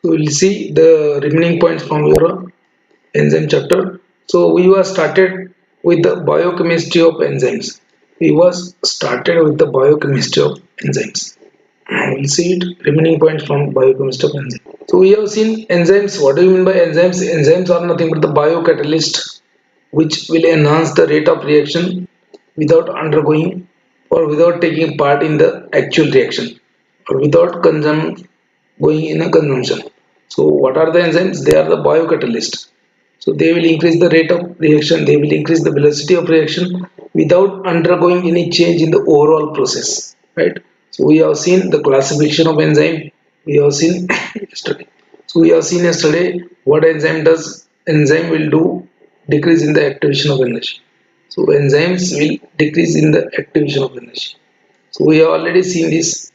So we'll see the remaining points from your enzyme chapter. So we were started with the biochemistry of enzymes. We was started with the biochemistry of enzymes. We'll see it remaining points from biochemistry of enzymes. So we have seen enzymes. What do you mean by enzymes? Enzymes are nothing but the biocatalyst which will enhance the rate of reaction without undergoing or without taking part in the actual reaction or without going in a consumption. So what are the enzymes? They are the biocatalyst. So they will increase the rate of reaction, they will increase the velocity of reaction without undergoing any change in the overall process. Right? So we have seen the classification of enzyme. We have seen yesterday. So we have seen yesterday what enzyme does. Enzyme will do decrease in the activation of energy. So enzymes will decrease in the activation of energy. So we have already seen this.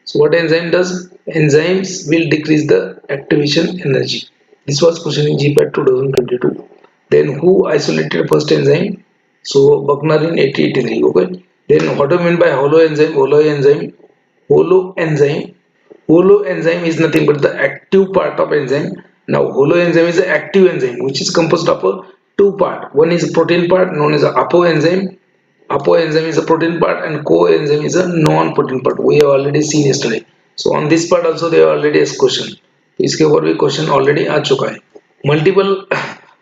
So what enzyme does? Enzymes will decrease the activation energy. This was question in GPAT 2022. Then who isolated first enzyme? So Buckner in 1883. Okay. Then what do you mean by hollow enzyme? Hollow enzyme. Hollow enzyme is nothing but the active part of enzyme. Now hollow enzyme is an active enzyme which is composed of a two part. One is a protein part known as a apoenzyme. Apoenzyme is a protein part and coenzyme is a non-protein part. We have already seen yesterday. So on this part also they have already asked question. तो इसके ऊपर भी question already आ चुका है. Multiple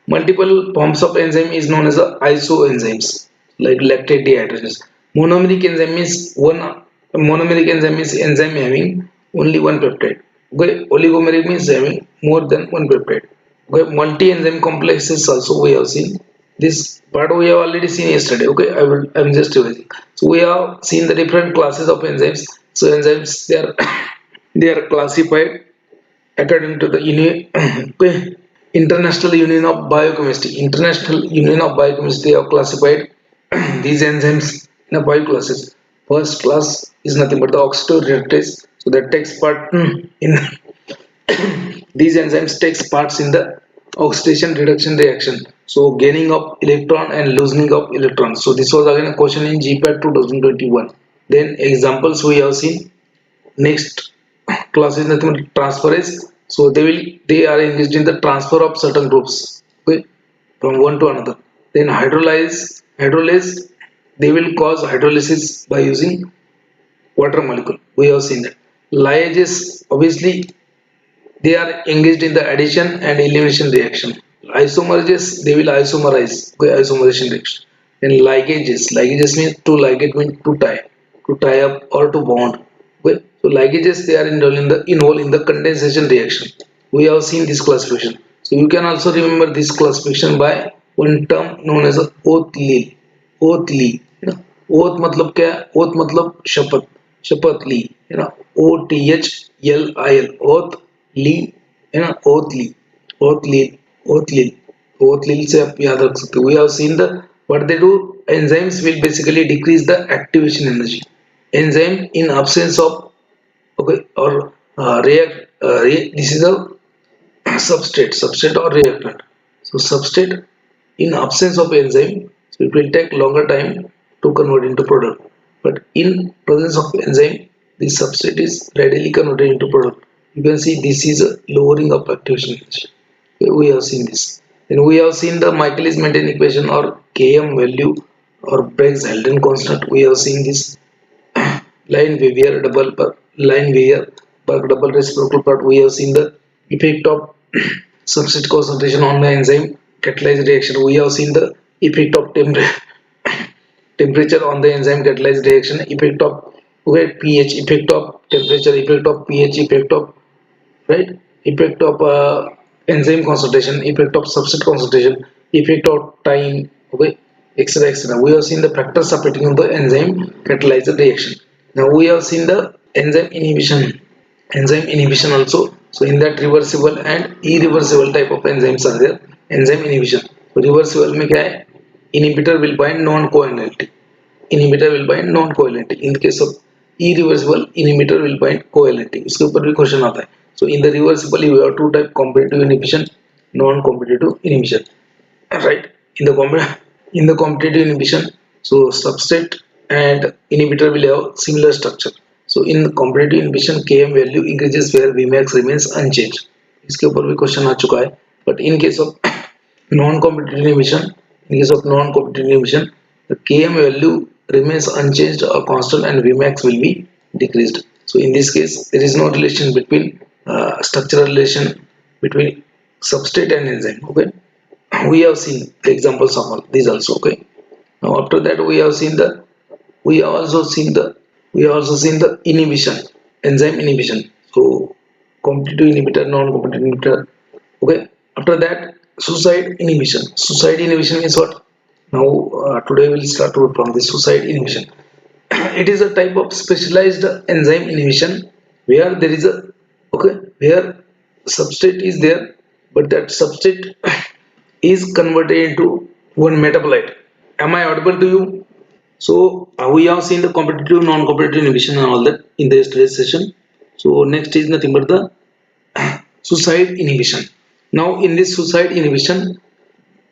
multiple forms of enzyme is known as the isoenzymes like lactate dehydrogenase. Monomeric enzyme is one monomeric enzyme is enzyme having only one peptide. Okay, oligomeric means having more than one peptide. Okay, multi-enzyme complexes also we have seen. This part we have already seen yesterday. Okay, I'm just revising. So we have seen the different classes of enzymes. So enzymes they are classified according to the International Union of Biochemistry. International Union of Biochemistry have classified these enzymes in a five classes. First class is nothing but the oxidoreductase. So that takes part in these enzymes takes parts in the oxidation reduction reaction. So gaining of electron and loosening of electrons. So this was again a question in GPAT 2021. Then examples we have seen. Next class is nothing but transferase. So they are engaged in the transfer of certain groups, okay, from one to another. Then hydrolase they will cause hydrolysis by using water molecule. We have seen that. Liases obviously they are engaged in the addition and elimination reaction. Isomerases they will isomerize, okay, isomerization reaction. Then ligages means to tie up or to bond. Okay, so ligages they are involved in the condensation reaction. We have seen this classification. So you can also remember this classification by one term known as oath lead. Oath lead. Oath मतलब क्या है? Oath मतलब शपथ. शपथ ली. OTHLIL. Oath ली. Oath ली. Oath ली. Oath ली. Oath ली से आप याद रख सकते हो. We have seen the what they do. Enzymes will basically decrease the activation energy. Enzyme in absence of okay or this is a substrate or reactant. So substrate in absence of enzyme, so it will take longer time to convert into product, but in presence of enzyme this substrate is readily converted into product. You can see this is a lowering of activation energy. Okay, we have seen this. Then we have seen the Michaelis Menten equation or Km value or Braggs-Halden constant. We have seen this line Weir double reciprocal part. We have seen the effect of substrate concentration on the enzyme catalyzed reaction. We have seen the effect of temperature on the enzyme catalyzed reaction, effect of okay, pH, effect of temperature, effect of pH, effect of right, effect of enzyme concentration, effect of substrate concentration, effect of time, okay, etc. etc. We have seen the factors affecting the enzyme catalyzed reaction. Now we have seen the enzyme inhibition also. So in that reversible and irreversible type of enzymes are there. Enzyme inhibition. So reversible में क्या है? Inhibitor will bind non-covalently. Inhibitor will bind non-covalently. In the case of irreversible, inhibitor will bind covalently. इसके ऊपर भी question आता है. So in the reversible you have two type: competitive inhibition, non-competitive inhibition. Right? In the competitive inhibition, so substrate and inhibitor will have similar structure. So in competitive inhibition, Km value increases where Vmax remains unchanged. इसके ऊपर भी question आ चुका है. But in case of non competitive inhibition, in case of non-competitive inhibition, the Km value remains unchanged or constant and Vmax will be decreased. So in this case, there is no relation between structural relation between substrate and enzyme. Okay, we have seen the examples of all these also. Okay, now after that we have also seen the inhibition, enzyme inhibition. So competitive inhibitor, non-competitive inhibitor. Okay, after that suicide inhibition. Suicide inhibition is what? Now today we'll start from the suicide inhibition. It is a type of specialized enzyme inhibition where there is a, okay, where substrate is there, but that substrate is converted into one metabolite. Am I audible to you? So we have seen the competitive, non-competitive inhibition and all that in the yesterday's session. So next is nothing but the suicide inhibition. Now in this suicide inhibition,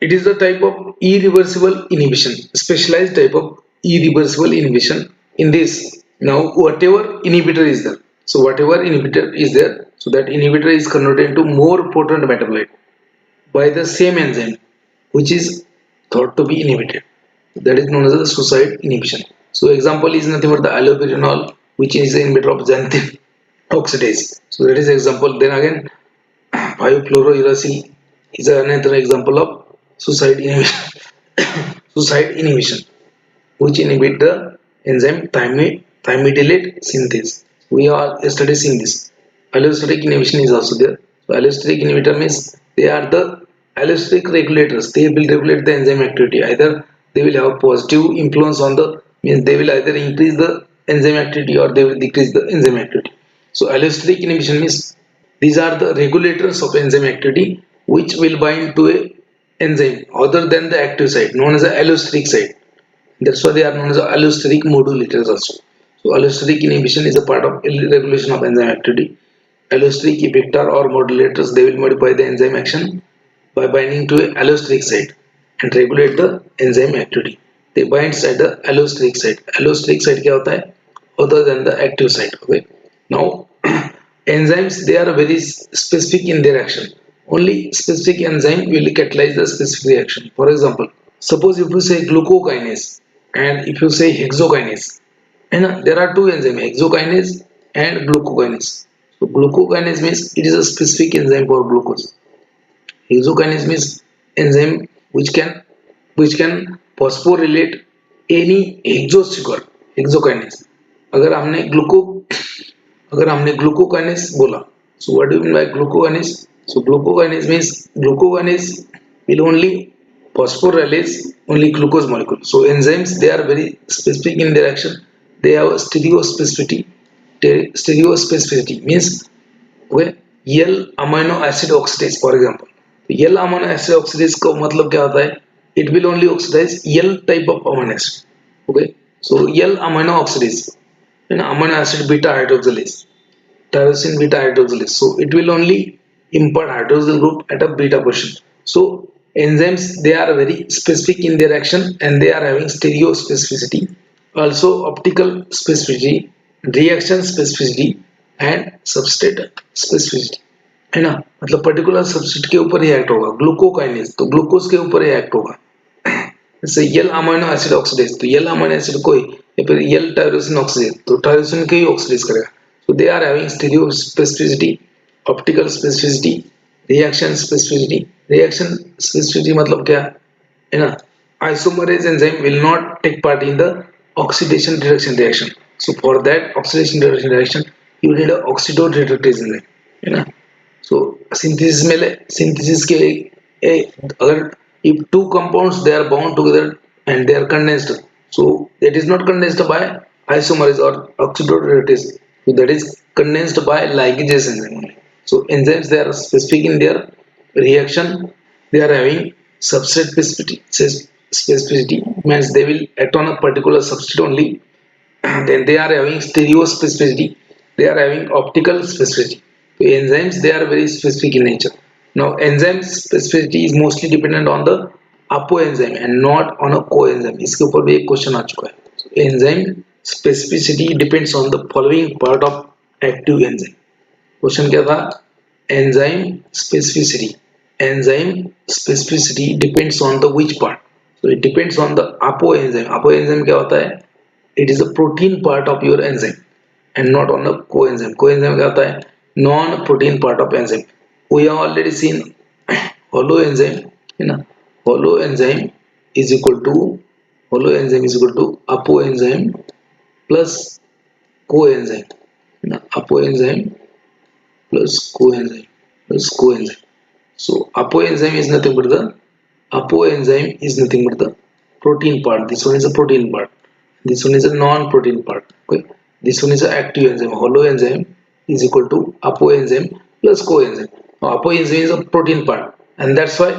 it is the type of irreversible inhibition, specialized type of irreversible inhibition. In this, now whatever inhibitor is there, so whatever inhibitor is there, so that inhibitor is converted into more potent metabolite by the same enzyme which is thought to be inhibited. That is known as the suicide inhibition. So example is nothing but the allopurinol, which is an inhibitor of xanthine oxidase. So that is example. Then again, 5-fluorouracil is another example of suicide inhibition. Suicide inhibition, which inhibit the enzyme thymidylate synthase. We are yesterday seeing this. Allosteric inhibition is also there. So allosteric inhibitor means they are the allosteric regulators. They will regulate the enzyme activity. Either they will have positive influence on the, means they will either increase the enzyme activity or they will decrease the enzyme activity. So allosteric inhibition means these are the regulators of enzyme activity which will bind to a enzyme other than the active site, known as the allosteric site. That's why they are known as allosteric modulators also. So allosteric inhibition is a part of regulation of enzyme activity. Allosteric effector or modulators, they will modify the enzyme action by binding to a allosteric site and regulate the enzyme activity. They bind at the allosteric site. Allosteric site क्या होता है? Other than the active site. Okay. Now enzymes, they are very specific in their action. Only specific enzyme will catalyze the specific reaction. For example, suppose if you say glucokinase and if you say hexokinase, and there are two enzymes, hexokinase and glucokinase. So glucokinase means it is a specific enzyme for glucose. Hexokinase means enzyme which can phosphorylate any hexose sugar. Hexokinase. अगर हमने ग्लूको अगर हमने glucokinase बोला, so what do you mean by glucokinase? So glucokinase means glucokinase will only phosphorylase only glucose molecule. So enzymes, they are very specific in their action. They have stereospecificity. Stereospecificity means, okay, L amino acid oxidase for example. L amino acid oxidase का मतलब क्या होता है? It will only oxidize L type of amino acid. Okay, so L amino oxidase, amino acid beta hydroxylase, tyrosine beta hydroxylase. So it will only impart hydroxyl group at a beta position. So enzymes, they are very specific in their action and they are having stereo specificity, also optical specificity, reaction specificity and substrate specificity. है ना, मतलब particular substrate के ऊपर ही act होगा. Glucokinase तो glucose के ऊपर ही act होगा. जैसे यल अमाइनो एसिड ऑक्सीडेज तो यल अमाइनो एसिड को ही, या फिर यल टायरोसिन ऑक्सीडेज तो टायरोसिन को ही ऑक्सीडेज करेगा. So they are having stereo specificity, optical specificity, reaction specificity. Reaction specificity मतलब क्या है ना? Isomerase enzyme will not take part in the oxidation reduction reaction. So for that oxidation reduction reaction, you need a oxidoreductase enzyme, है ना? So synthesis में synthesis के अगर if two compounds they are bound together and they are condensed, so it is not condensed by isomerase or oxidoreductase. So that is condensed by ligase enzyme only. So enzymes, they are specific in their reaction. They are having substrate specificity. Specificity means they will act on a particular substrate only. Then they are having stereo specificity. They are having optical specificity. So enzymes, they are very specific in nature. Now enzyme specificity is mostly dependent on the apoenzyme and not on a coenzyme. इसके ऊपर भी एक question आ चुका है. So, enzyme specificity depends on the following part of active enzyme. Question क्या था? enzyme specificity. Enzyme specificity depends on the which part? So it depends on the apoenzyme. Apoenzyme क्या होता है? It is a protein part of your enzyme and not on the coenzyme. Coenzyme क्या होता है? Non-protein part of enzyme. We have already seen hollow enzyme, है ना? Hollow enzyme is equal to apoenzyme plus coenzyme. ना apoenzyme plus coenzyme. So apoenzyme is nothing but the protein part. This one is a protein part. This one is a non-protein part. Okay. This one is an active enzyme. Hollow enzyme is equal to apoenzyme plus coenzyme. Now, apoenzyme is a protein part, and that's why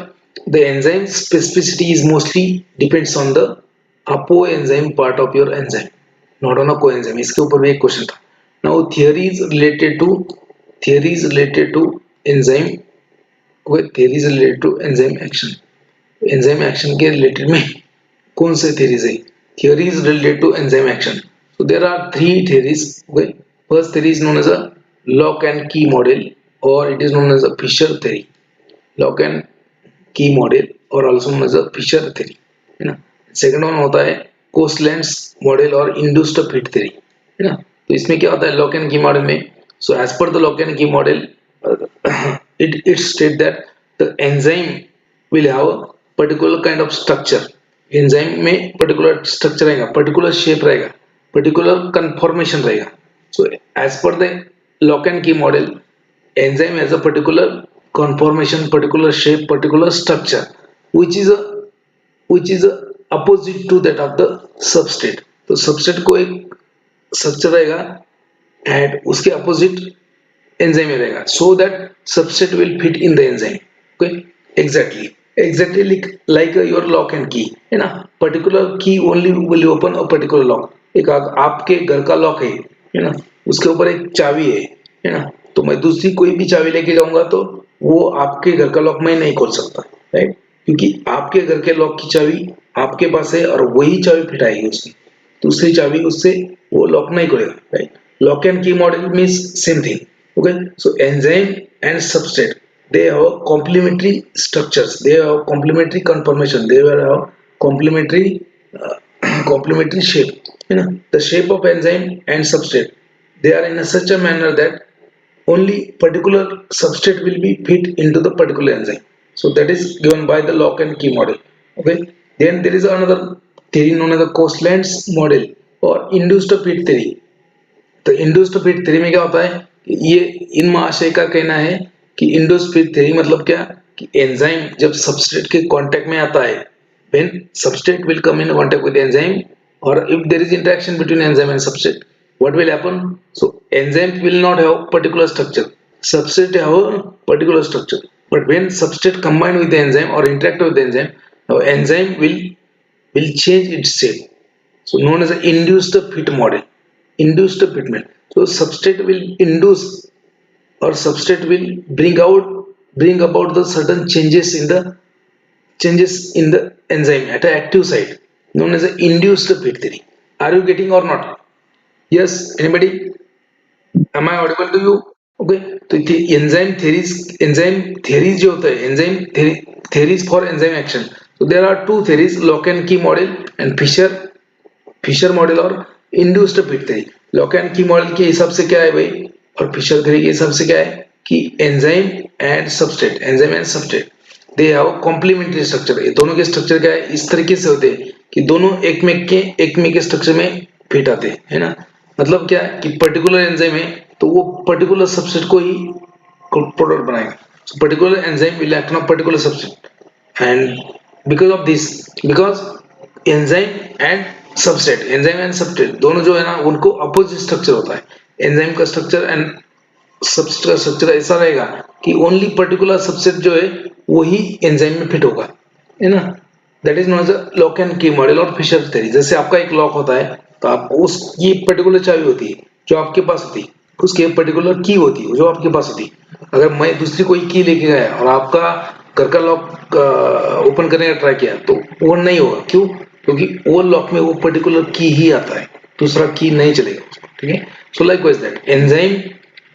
the enzyme specificity is mostly depends on the apoenzyme part of your enzyme, not on a coenzyme. इसके ऊपर भी एक question था. Now theories related to enzyme. Okay, theories related to enzyme action. Enzyme action के related में कौन से theories है? Theories related to enzyme action. So there are three theories. Okay, first theory is known as a lock and key model, or it is known as a Fisher theory. Lock and key model, or also known as a Fisher theory, है ना. Second one होता है कोस्टलैंड्स model और induced fit theory, है ना. तो इसमें क्या होता है लॉक एंड की मॉडल में? So as per the lock and key model, it state that the enzyme will have a particular kind of structure. एंजाइम में पर्टिकुलर स्ट्रक्चर रहेगा, पर्टिकुलर शेप रहेगा, पर्टिकुलर कन्फॉर्मेशन रहेगा. So as per the lock and key model, enzyme has a particular conformation, particular shape, particular structure, which is a opposite to that of the substrate. तो substrate को एक structure रहेगा and उसके opposite enzyme में रहेगा, so that substrate will fit in the enzyme. Okay, exactly like your lock and की, है ना. पर्टिकुलर की only will open a particular lock. एक आपके घर का लॉक है ना, उसके ऊपर एक चाबी है ना. तो मैं दूसरी कोई भी चाबी लेके जाऊंगा तो वो आपके घर का लॉक मैं नहीं खोल सकता, राइट, क्योंकि आपके घर के लॉक की चाबी आपके पास है और वही चाबी फिट आएगी उसकी. दूसरी चाबी उससे वो लॉक नहीं करेगा, right. Lock and key model means same thing. Okay, so enzyme and substrate, they have complementary structures, they have complementary conformation, they have complementary complementary shape, you know. The shape of enzyme and substrate, they are in a such a manner that only particular substrate will be fit into the particular enzyme. So that is given by the lock and key model. Okay, then there is another theory known as the Coastlands model or induced fit theory. तो induced fit theory में क्या होता है? ये इन महाशय का कहना है कि इंड्यूस्ड फिट थ्योरी मतलब क्या, कि एंजाइम जब सबस्ट्रेट के कांटेक्ट में आता है, when substrate will come in contact with enzyme, और if there is interaction between enzyme and substrate, what will happen? So enzyme will not have particular structure, substrate have a particular structure, but when substrate combine with the enzyme और interact with the enzyme, now enzyme will change its shape. So known as an induced fit model. Induced fitment. So substrate will induce or substrate will bring about the certain changes in the enzyme at an active site, known as an induced fit theory. Are you getting or not? Yes, anybody? Am I audible to you? Okay, तो enzyme theories जो होता है, enzyme theories for enzyme action. So there are two theories, lock and key model and Fisher model और induced fit theory. Lock and key model के हिसाब से क्या है भाई, और फिशर थ्योरी के हिसाब से क्या है कि enzyme and substrate they have complementary structure. ये दोनों के स्ट्रक्चर क्या है, इस तरीके से होते हैं कि दोनों एक में के स्ट्रक्चर में फिट आते हैं, है ना. मतलब क्या है कि पर्टिकुलर एंजाइम है तो वो पर्टिकुलर सबस्ट्रेट को ही प्रोडक्ट बनाएगा. So particular enzyme will act on particular substrate, and because enzyme and substrate दोनों जो है ना, उनको अपोजिट स्ट्रक्चर होता है. एंजाइम का स्ट्रक्चर एंड सबस्ट्रेट का स्ट्रक्चर ऐसा रहेगा कि ओनली पर्टिकुलर सबसेट जो है वही एंजाइम में फिट होगा, है ना. That is known as lock and key model और फिशर थ्योरी. जैसे आपका एक लॉक होता है तो आप उसकी पर्टिकुलर चाबी होती है जो आपके पास होती है, उसकी पर्टिकुलर की होती है जो आपके पास होती है. अगर मैं दूसरी कोई की लेके गया और आपका घर का लॉक ओपन करने का ट्राई किया तो वो नहीं होगा. क्यों? क्योंकि वो लॉक में वो पर्टिकुलर की ही आता है, दूसरा की नहीं चलेगा, ठीक है. सो likewise that enzyme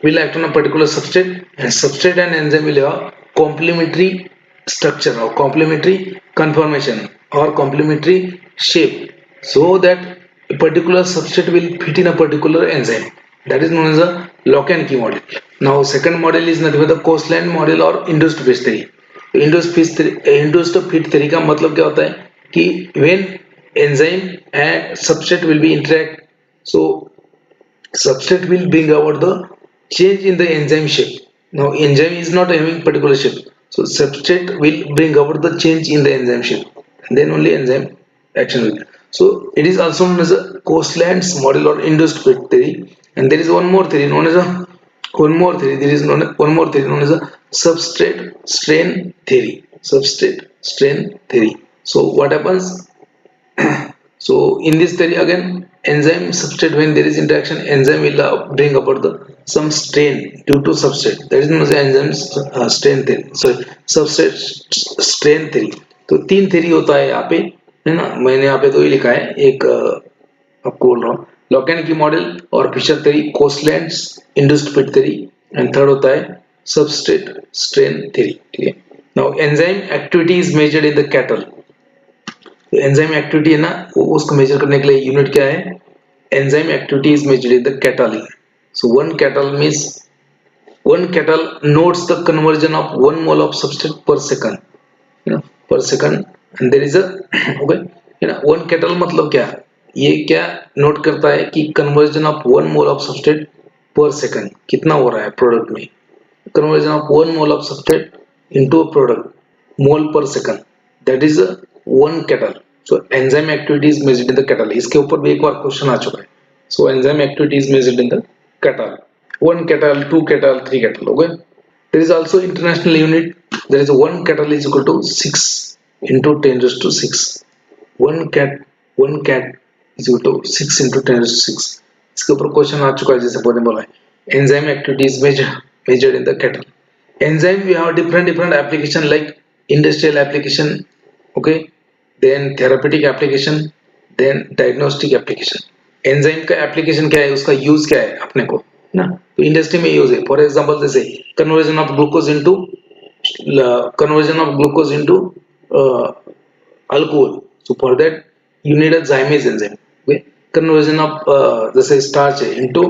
will act on a particular substrate, and substrate and enzyme will have complementary structure or complementary conformation or complementary shape, so that a particular substrate will fit in a particular enzyme. That is known as a lock and key model. Now second model is nothing but the coastline model or induced fit theory. Induced fit theory का मतलब क्या होता है कि when enzyme and substrate will be interact, so substrate will bring about the change in the enzyme shape. Now enzyme is not having particular shape, so substrate will bring about the change in the enzyme shape, and then only enzyme action will. So it is also known as a Coastlands model or induced fit theory. And there is one more theory known as a one more theory. There is one more theory known as a substrate strain theory. Substrate strain theory. So what happens? So in this theory again, enzyme substrate, when there is interaction, enzyme will bring about the some strain due to substrate. That is known as enzyme strain theory. Sorry, substrate strain theory. तो तीन theory होता है यहाँ पे, है ना. मैंने यहाँ पे दो ही लिखा है, एक आपको बोल रहा हूँ लॉक एंड की मॉडल और Fisher theory, Koshland's induced fit theory, and third होता है substrate strain theory. ठीक है. Now enzyme activity is measured in the cattle. Enzyme activity है ना, वो उसको मेजर करने के लिए यूनिट क्या है? Enzyme activity is measured in the cattle. So one cattle means one kettle notes the conversion of 1 mole of substrate per second, per second, and there is a okay, one kettle मतलब क्या, ये क्या note करता है कि conversion of 1 mole of substrate per second कितना हो रहा है प्रोडक्ट में. conversion of 1 mole of substrate into a product, mole per second, that is a one kettle. So enzyme activity is measured in the kettle. इसके ऊपर भी एक बार question आ चुका है. So enzyme activity is measured in the kettle. One kettle, two kettle, three kettle. Okay. There is also international unit. There is one kettle is equal to 6 into 10 raised to 6. One cat is equal to 6 into 10 raised to 6. इसके ऊपर question आ चुका है, जैसे पहले बोला है. Enzyme activity is measured in the kettle. Enzyme we have different application like industrial application, okay, then therapeutic application, then diagnostic application. Enzyme का एप्लीकेशन क्या है, उसका यूज क्या है अपने को ना, तो इंडस्ट्री में यूज है. फॉर एग्जांपल जैसे conversion of glucose into alcohol. So for that you need a जाइमेज enzyme. Okay. Conversion of जैसे स्टार्च है इनटू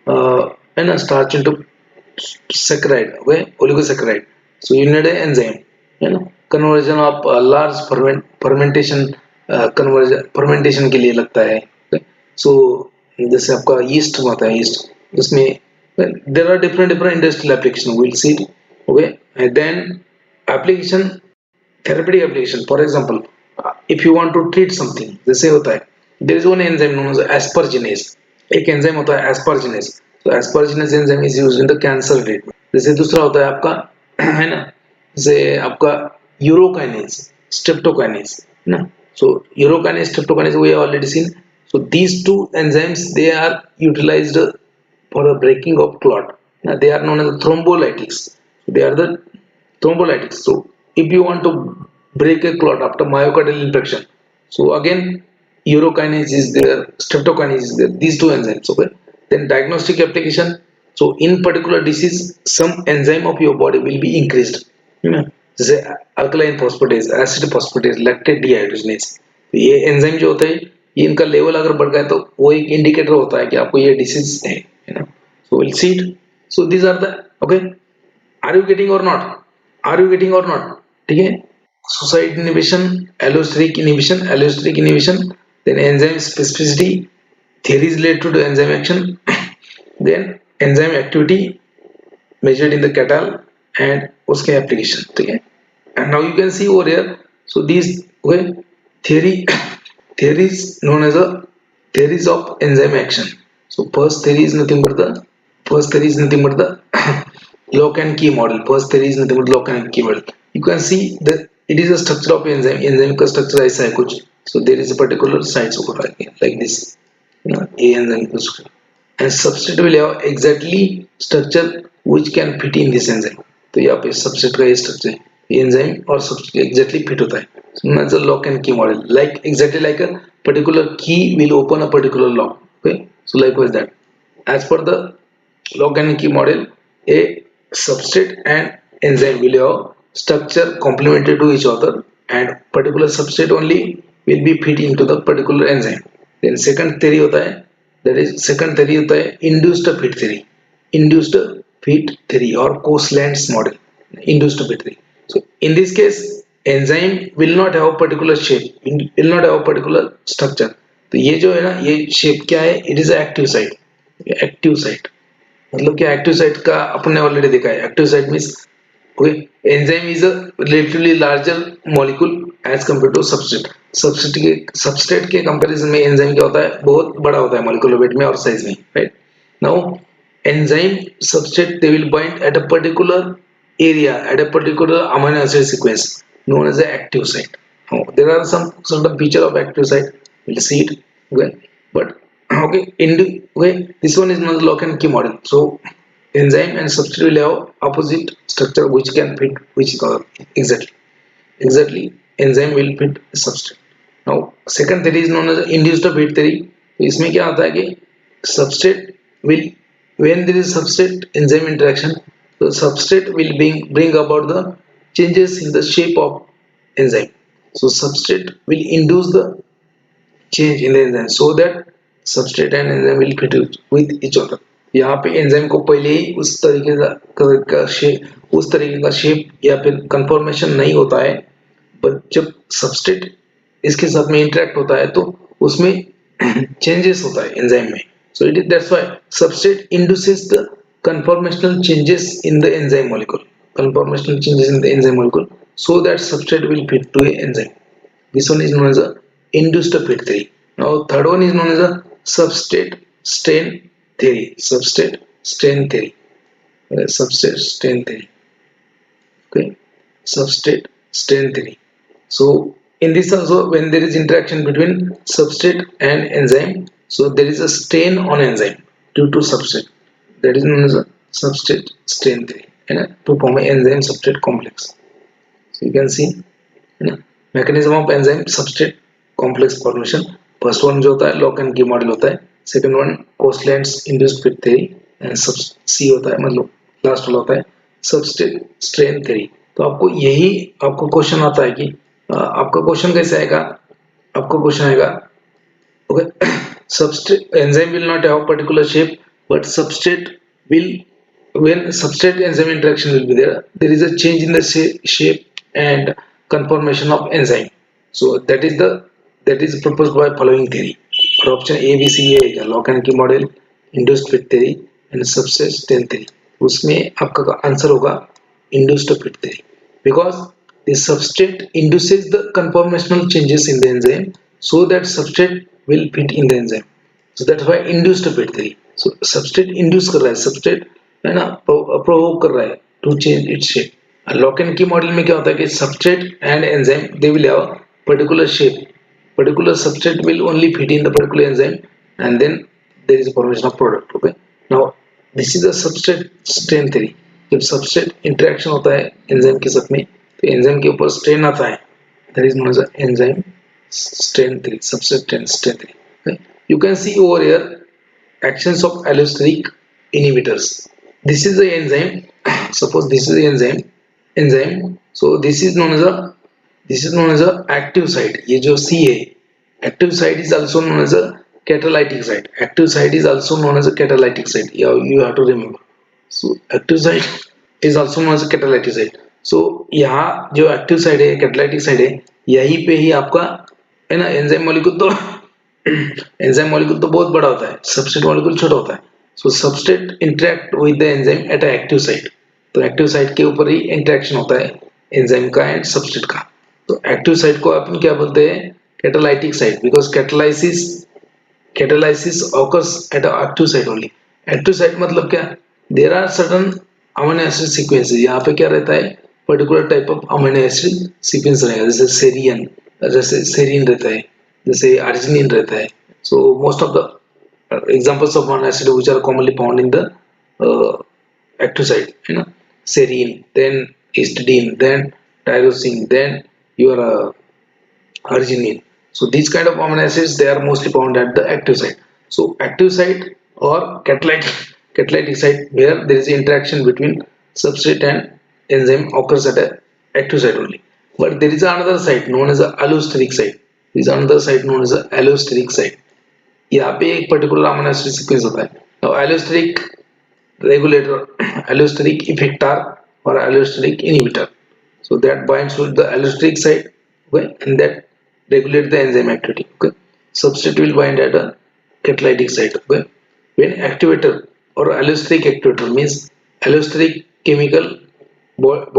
है ना, starch into saccharide, okay, oligosaccharide. So you need an enzyme, conversion of large fermentation, fermentation के लिए लगता है. Okay. So जैसे आपका yeast होता है, yeast जिसमें there are different industrial application, we'll see it. Okay. And then application, therapeutic application. For example, if you want to treat something, जैसे होता है, there is one enzyme known as asperginase. एक enzyme होता है asperginase. तो asperginase enzyme is used in the cancer treatment. जैसे दूसरा होता है आपका है ना, जैसे आपका urokinase, streptokinase, है ना. So urokinase, streptokinase we have already seen. So these two enzymes, they are utilized for the breaking of clot. Now they are known as thrombolytics. They are the thrombolytics. So if you want to break a clot after myocardial infarction, so again urokinase is there, streptokinase is there, these two enzymes. Okay. Then diagnostic application. So in particular disease, some enzyme of your body will be increased, जैसे alkaline phosphatase, acid phosphatase, lactate dehydrogenase. ये enzyme जो होता है, ये इनका level अगर बढ़ गया तो वो एक इंडिकेटर होता है कि आपको ये डिसीज है, so we'll see it. So these are the, okay, are you getting or not, are you getting or not. ठीक है. Suicide inhibition, allosteric inhibition, then enzyme specificity, theories related to enzyme action, then enzyme activity measured in the cattle, and उसके application. ठीक है. And now you can see over here. So these, okay, theories known as a theories of enzyme action. So first theory is nothing but the lock and key model. First theory is nothing but lock and key model. You can see that it is a structure of enzyme. Enzyme का structure ऐसा है कुछ. So there is a particular sites over here like this, A enzyme structure. And substrate will have exactly structure which can fit in this enzyme. तो यहाँ पे substrate का ये structure है, enzyme और substrate exactly fit होता है. So that's a lock and key model. Like exactly like a particular key will open a particular lock. Okay. So likewise that. As per the lock and key model, a substrate and enzyme will have structure complementary to each other, and particular substrate only will be fit into the particular enzyme. Then second theory होता है, that is second theory होता है induced fit theory. Induced fit theory or Coastlands model. Induced fit theory. So in this case, enzyme will not have a particular shape, will not have a particular structure. तो ये जो है ना, ये shape क्या है? It is active site. Active site मतलब क्या, एक्टिव साइट का अपने ऑलरेडी देखा है. Active site means okay, enzyme is a relatively larger molecule as compare to substrate. Substrate के कंपैरिजन में एंजाइम क्या होता है, बहुत बड़ा होता है मॉलिक्यूलर वेट में और साइज में, right. Now enzyme substrate they will bind at a particular area at a particular amino acid sequence known as the active site. Now, there are some sort of feature of active site. We'll see it. Okay, but okay, okay, this one is not lock and key model. So enzyme and substrate will have opposite structure which can fit which exactly. Exactly, enzyme will fit substrate. Now, second theory is known as induced fit theory. तो इसमें क्या आता है कि substrate will, when there is substrate enzyme interaction, the substrate will bring about the changes in the shape of enzyme. So substrate will induce the change in the enzyme so that substrate and enzyme will fit with each other. यहाँ पे enzyme को पहले ही उस तरीके का shape या फिर confirmation नहीं होता है, बट जब सबस्ट्रेट इसके साथ में इंटरेक्ट होता है तो उसमें चेंजेस होता है एंजाइम में. So it is, that's why substrate induces the conformational changes in the enzyme molecule. Conformational changes in the enzyme molecule so that substrate will fit to a enzyme. This one is known as a induced fit theory. Now third one is known as a substrate strain theory. Substrate strain theory. Substrate strain theory. Okay, substrate strain theory. So in this also, when there is interaction between substrate and enzyme, so there is a strain on enzyme due to substrate. That is known as a substrate strain theory, to form an enzyme substrate complex. So you can see mechanism of enzyme substrate complex formation. First one जो होता है lock and key model होता है. Second one Coastlands induced fit theory, and C होता है, मतलब last वाला होता है substrate strain theory. तो आपको यही आपको क्वेश्चन आता है कि आपका क्वेश्चन कैसे आएगा. आपका क्वेश्चन आएगा, okay, substrate enzyme will not have particular shape, but substrate will, when substrate enzyme interaction will be there is a change in the shape and conformation of enzyme. So that is proposed by following theory. और option A B C है lock and key model, induced fit theory and substrate strain theory. उसमें आपका answer होगा induced fit theory, because the substrate induces the conformational changes in the enzyme so that substrate will fit in the enzyme. So that's why induced fit theory. So substrate induce कर रहा है, substrate है ना, provoke कर रहा है to change its shape. Lock and key model में क्या होता है कि substrate and enzyme they will have particular shape. Particular substrate will only fit in the particular enzyme, and then there is a formation of product. Okay, now this is the substrate strain theory. जब substrate interaction होता है enzyme के साथ में, तो enzyme के ऊपर strain आता है, that is known as enzyme strain theory, substrate strain theory. Okay? You can see over here actions of allosteric inhibitors. This is the enzyme. Suppose this is the enzyme. So this is known as a active site. ये जो C है, active site is also known as a catalytic site. Active site is also known as a catalytic site. Yeah, you have to remember. So active site is also known as a catalytic site. So यहाँ जो active site है, catalytic site है, यहीं पे ही आपका है ना enzyme molecule तो enzyme molecule तो बहुत बड़ा होता है, substrate molecule छोटा होता है. So substrate interact with the enzyme at a active site. तो active site के ऊपर ही interaction होता है enzyme का and substrate का. तो एक्टिव साइट को अपन क्या बोलते हैं, catalytic site, because catalysis occurs at active site only. Active site मतलब क्या, there are certain amino acid sequences. यहाँ पे क्या रहता है, particular type of amino acid sequence रहेगा, जैसे सेरीन रहता है, जैसे अर्जिनिन रहता है. So most of the examples of amino acid which are commonly found in the active site है ना, serine, then histidine, then tyrosine, then your arginine. So these kind of amino acids they are mostly found at the active site. So active site or catalytic site where there is interaction between substrate and enzyme occurs at a active site only. But there is another site known as a allosteric site. There is another site known as a allosteric site. यहाँ पे एक particular amino acid sequence होता है. Now allosteric regulator, allosteric effector or allosteric inhibitor. So that binds with the allosteric site, okay, and that regulate the enzyme activity. Okay, substrate will bind at a catalytic site. Okay, when activator or allosteric activator means allosteric chemical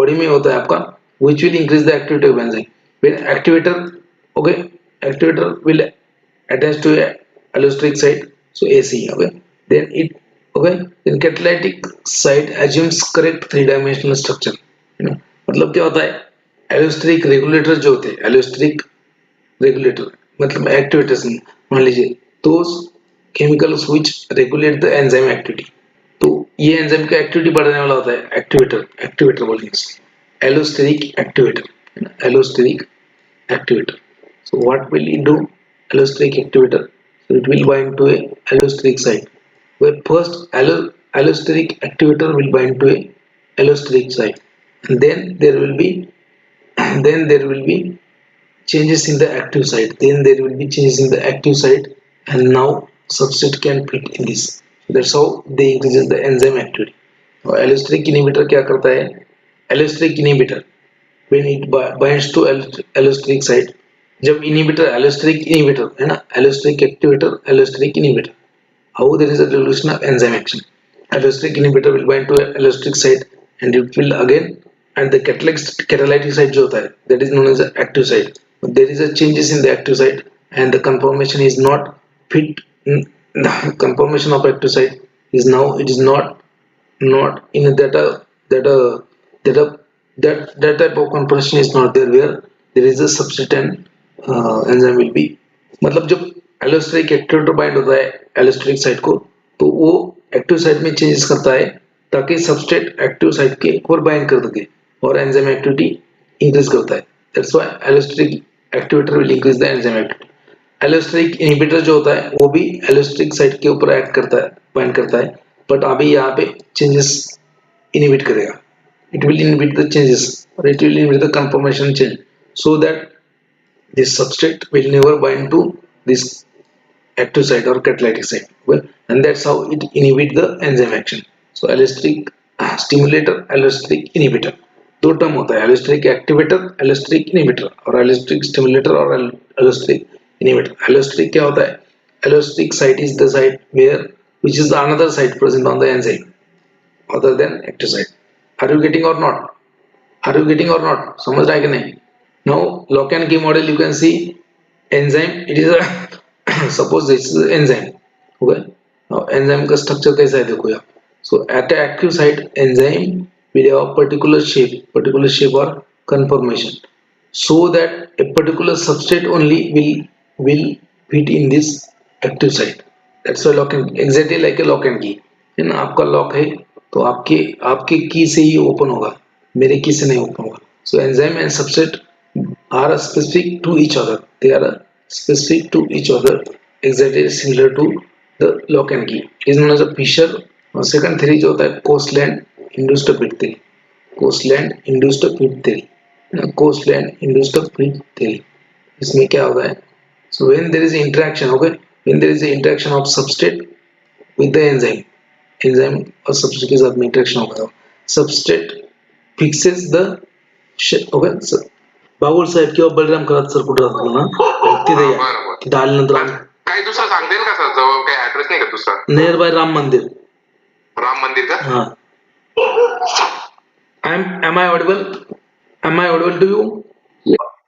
body में होता है आपका, which will increase the activity of enzyme. When activator, okay, activator will attach to a allosteric site, so AC. Okay, then it, okay, then catalytic site assumes correct three-dimensional structure. You know, मतलब क्या होता है, allosteric regulator जो होते हैं, allosteric regulator मतलब activators मान लीजिए, those chemicals which regulate the enzyme activity. तो ये एंजाइम का एक्टिविटी बढ़ाने वाला होता है एक्टिवेटर. एक्टिवेटर बोलेंगे allosteric activator. Allosteric activator. So what will it do? Allosteric activator. So it will bind to a allosteric site. Where first allosteric activator will bind to a allosteric site, and then there will be changes in the active site. Then there will be changes in the active site, and now substrate can fit in this. That's how they increases the enzyme activity. Now, allosteric inhibitor क्या करता है? Allosteric inhibitor when it binds to allosteric site. जब inhibitor allosteric inhibitor है ना, allosteric activator allosteric inhibitor, how there is a resolution of enzyme action. Allosteric inhibitor will bind to allosteric site and it will again, and the catalytic site जो होता है, that is known as the active site. But there is a changes in the active site and the conformation is not fit. The conformation of active site is now, it is not in that type of compression is not there where there is a substrate and enzyme will be. मतलब जब allosteric activator bind होता है allosteric site को, तो वो active site में changes करता है ताकि सबस्ट्रेट एक्टिव साइट के और बाइंड कर सके और एंजाइम एक्टिविटी इंक्रीज करता है. That's why allosteric activator will increase the enzyme activity. Allosteric inhibitor जो होता है वो भी एलोस्टेरिक साइट के ऊपर एक्ट करता है, बाइंड करता है, बट अभी यहाँ पे चेंजेस इनहिबिट करेगा. It will inhibit the changes or it will inhibit the conformation change so that this substrate will never bind to this active site or catalytic site. Well, and that's how it inhibit the enzyme action. So allosteric stimulator, allosteric inhibitor, दो term होता है, allosteric activator, allosteric inhibitor, और allosteric stimulator और allosteric inhibitor. Allosteric क्या होता है? Allosteric site is the site where, which is the another site present on the enzyme other than active site. Are you getting or not? Are you getting or not? समझ रहा है कि नहीं? Now lock and key model you can see enzyme. It is a suppose this is enzyme. Okay. Now enzyme का structure कैसा है देखो यहाँ. So at a active site enzyme will have a particular shape or conformation, so that a particular substrate only will fit in this active site. That's why lock and exactly like a lock and key. है ना, आपका lock है तो आपके आपके की से ही open होगा, मेरे की से नहीं ओपन होगा. So enzyme and subset are specific to each other, they are specific to each other, exactly similar to the lock and key. Is known as a Fisher. और सेकंड थ्योरी जो होता है Koshland induced fit theory. Koshland induced fit theory, Koshland induced fit theory. इसमें क्या होता है? So when there is interaction, okay, when there is interaction of substrate with the enzyme, enzyme और substrate के साथ में इंटरेक्शन होगा, substrate fixes the, okay sir Babul Saheb किंवा बलराम करत सर कुठे राहतो ना तिथे या तिथे आल्यानंतर काही दुसरं सांगता येईल का सर? जवळ काही ऍड्रेस नाही का दुसरा? नियर बाय राम मंदिर. राम मंदिर का? हां. am I audible? Am I audible to you?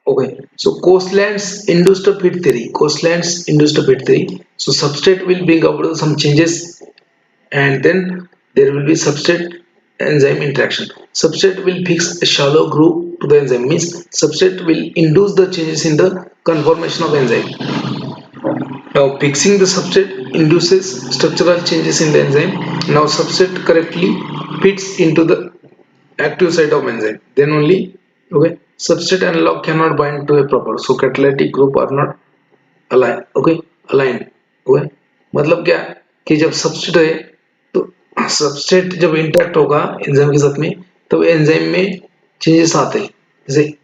Okay, so coastlands induced pit theory. Coastlands induced pit theory. So substrate will bring about some changes, and then there will be substrate enzyme interaction. Substrate will fix a shallow groove to the enzyme. Means substrate will induce the changes in the conformation of enzyme. Now fixing the substrate induces structural changes in the enzyme. Now substrate correctly fits into the active site of enzyme. Then only, okay, substrate analog cannot bind to a proper, so catalytic group are not aligned. Okay, aligned. Okay, मतलब क्या कि जब substrate है तो substrate जब interact होगा enzyme के साथ में तब एंजाइम में चेंजेस आते हैं। जैसे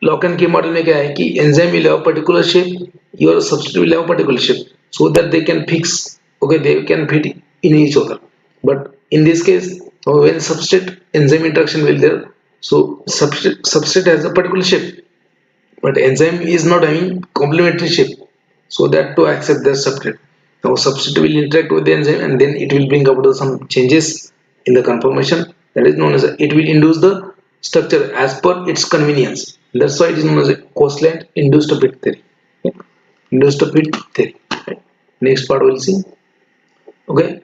लॉक एंड की मॉडल में क्या है कि enzyme will have particular shape, your substrate will have particular shape, so that they can fix, okay, they can fit in each other. But in this case, when substrate enzyme interaction will there, so substrate has a particular shape, but enzyme is not having complementary shape, so that to accept the substrate. Now substrate will interact with the enzyme and then it will bring about some changes in the conformation, that is known as it will induce the structure as per its convenience. That's why it is known as a Coastland induced fit theory. Okay? Induced fit theory. Right? Next part we'll see. Okay,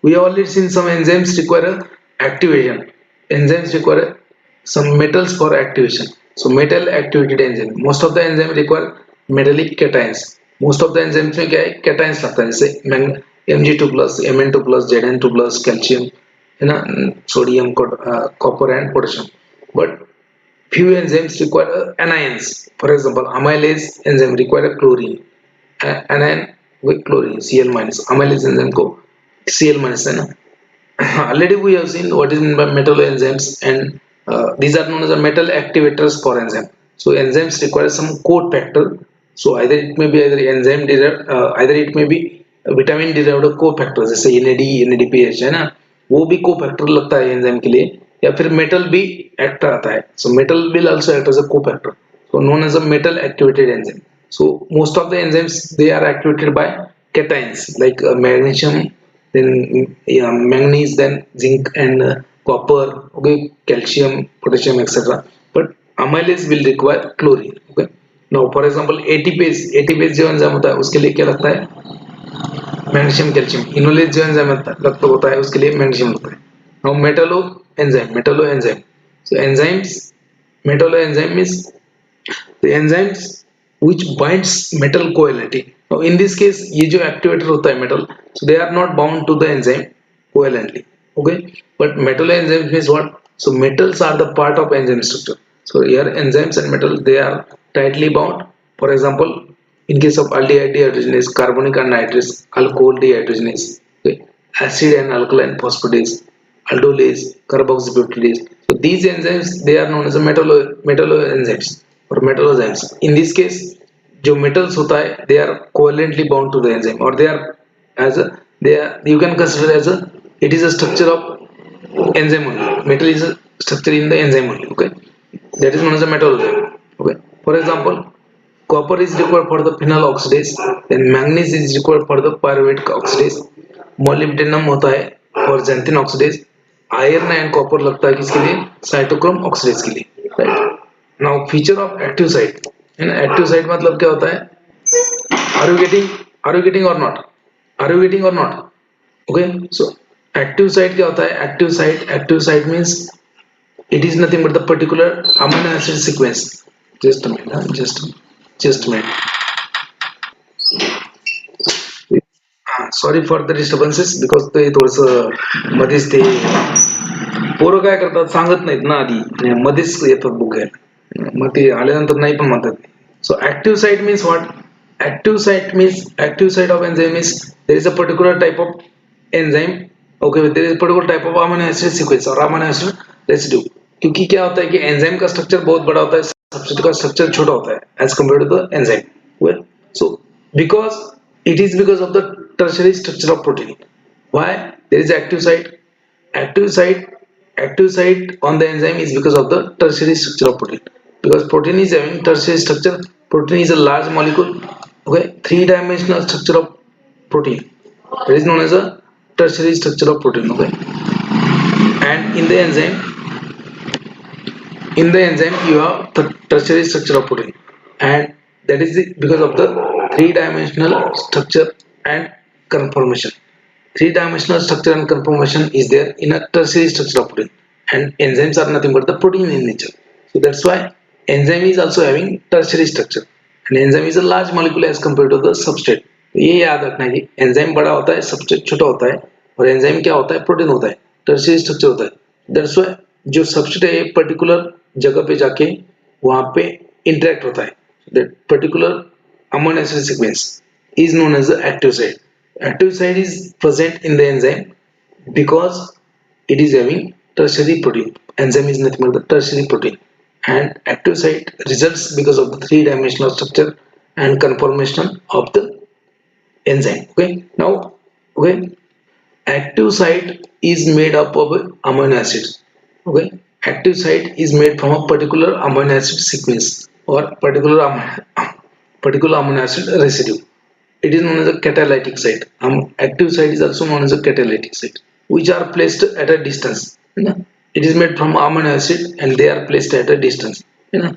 we have already seen some enzymes require activation. Enzymes require some metals for activation. So metal activated enzyme, most of the enzyme require metallic cations. Most of the enzymes में क्या है cations लगता है, जैसे Mg2 plus Mn2 plus Zn2 plus calcium है ना, sodium, copper and potassium. But few enzymes require anions. For example, amylase enzyme require chlorine, anion with chlorine, Cl minus. Amylase enzyme को Cl minus है ना. Already we have seen what is meant by metal enzymes, and these are known as the metal activators for enzyme. So enzymes require some cofactor. So either it may be either enzyme derived, either it may be vitamin derived cofactor, जैसे NAD, NADPH है ना, वो भी cofactor लगता है enzyme के लिए, या फिर metal भी actor आता है. So metal will also act as a cofactor. So known as a metal activated enzyme. So most of the enzymes they are activated by cations like magnesium, then yeah, manganese, then zinc and copper, okay, calcium, potassium, etc. But amylase will require chlorine. Okay, now for example ATPase जो enzyme होता है उसके लिए क्या लगता है, magnesium calcium. Enolase जो enzyme लगता होता है उसके लिए मैग्नीशियम लगता है. Now metallo enzyme, so enzymes, metallo enzyme is the enzymes which binds metal covalently. Now in this case ये जो activator होता है metal, so they are not bound to the enzyme covalently. Okay, but metallo enzymes means what? So metals are the part of enzyme structure. So here enzymes and metal they are tightly bound. For example, in case of aldehyde dehydrogenase, carbonic anhydrase, alcohol dehydrogenase, okay, acid and alkaline phosphatase, aldolase, carboxybutyrase. So these enzymes they are known as a metallo enzymes or metallozymes. In this case, जो metals होता है they are covalently bound to the enzyme, or they are as a, they are, you can consider as a, it is a structure of enzyme only. Metal is a structure in the enzyme only. Okay, that is known as a metallozyme. Okay, for example, copper is required for the phenyl oxidase, then manganese is required for the pyruvate oxidase, molybdenum होता है for xanthine oxidase, iron and copper लगता है किसके लिए, cytochrome oxidase के लिए. Right. Now feature of active site, है ना, active site मतलब क्या होता है, are you getting, are you getting or not, are you getting or not? Okay, so active site क्या होता है, active site means it is nothing but the particular amino acid sequence. Just a minute, just a minute. Sorry for the disturbances because ते थोडस मध्येच ते पोरं काय करतात सांगत नाहीत ना आधी, मध्येच येतात बुक घ्यायला, मग ते आल्यानंतर नाही पण म्हणतात. So active site means what, active site of enzyme is there is a particular type of enzyme, okay, there is particular type of amino acid sequence और अमीनो एसिड रेसिड्यू. क्योंकि क्या होता है कि एंजाइम का स्ट्रक्चर बहुत बड़ा होता है, सब्सट्रेट का स्ट्रक्चर छोटा होता है as compare to the enzyme. So because it is because of the tertiary structure of protein. Why there is active site, active site active site on the enzyme is because of the tertiary structure of protein, because protein is having tertiary structure. Protein is a large molecule, okay, three-dimensional structure of protein, that is known as a tertiary structure of protein. Okay, and in the enzyme you have the tertiary structure of protein, and that is because of the three-dimensional structure and conformation. Three-dimensional structure and conformation is there in a tertiary structure of protein, and enzymes are nothing but the protein in nature. So that's why enzyme is also having tertiary structure, and enzyme is a large molecule as compared to the substrate. ये याद रखना है कि enzyme बड़ा होता है, substrate छोटा होता है, और एंजाइम क्या होता है, प्रोटीन होता है, टर्शियरी स्ट्रक्चर होता है. दैट्स व्हाई जो सबस्ट्रेट है एक पर्टिकुलर जगह पे जाके वहां पे इंटरेक्ट होता है. That particular amino acid sequence is known as the active site. active site is present in the enzyme because it is having tertiary protein. Enzyme is nothing but the tertiary protein, and active site results because of the three-dimensional structure and conformation of the enzyme. Okay, now, okay, active site is made up of amino acids. Okay, active site is made from a particular amino acid sequence or particular amino acid residue. It is known as a catalytic site. Active site is also known as a catalytic site, which are placed at a distance. You know, it is made from amino acid and they are placed at a distance. You know,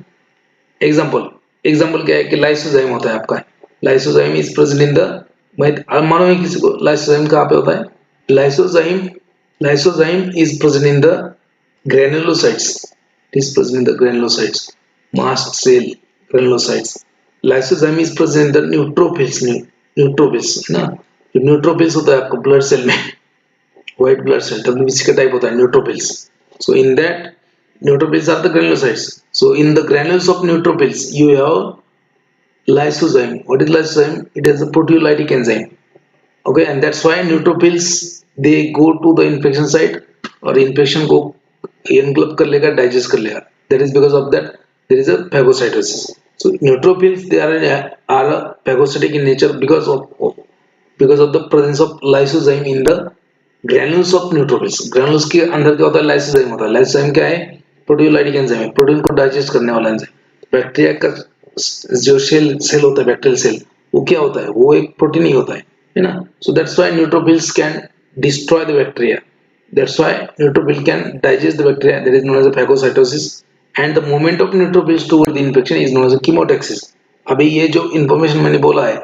example example क्या है कि lysozyme होता है आपका. Lysozyme is present in the, मानो में किसी को लाइसोजाइम कहाँ पे होता है. Lysozyme lysozyme is present in the granulocytes. It is present in the granulocytes, mast cell granulocytes. Lysozyme is present in the neutrophils. Neutrophils ना, जो neutrophils होता है आपको blood cell में, white blood cell WBC का type होता है neutrophils. So in that neutrophils are the granulocytes. So in the granules of neutrophils you have lysozyme. What is lysozyme? It is a proteolytic enzyme. Okay, and that's why neutrophils they go to the infection site और infection को engulf कर लेगा, digest कर लेगा. That is because of that there is a phagocytosis. So neutrophils they are phagocytic in nature because of the presence of lysozyme in the granules of neutrophils. Granules के अंदर क्या होता है? Lysozyme होता है. Lysozyme क्या है? प्रोटियोलाइटिक एंजाइम है, प्रोटीन को डाइजेस्ट करने वाला एंजाइम. बैक्टीरिया का जो सेल होता है, बैक्टीरियल सेल, वो क्या होता है? वो एक प्रोटीन ही होता है ना. So that's why neutrophils can destroy the bacteria. That's why neutrophil can digest the bacteria. That is known as a phagocytosis. And the movement of neutrophils toward the infection is known as a chemotaxis. अभी ये जो information मैंने बोला है,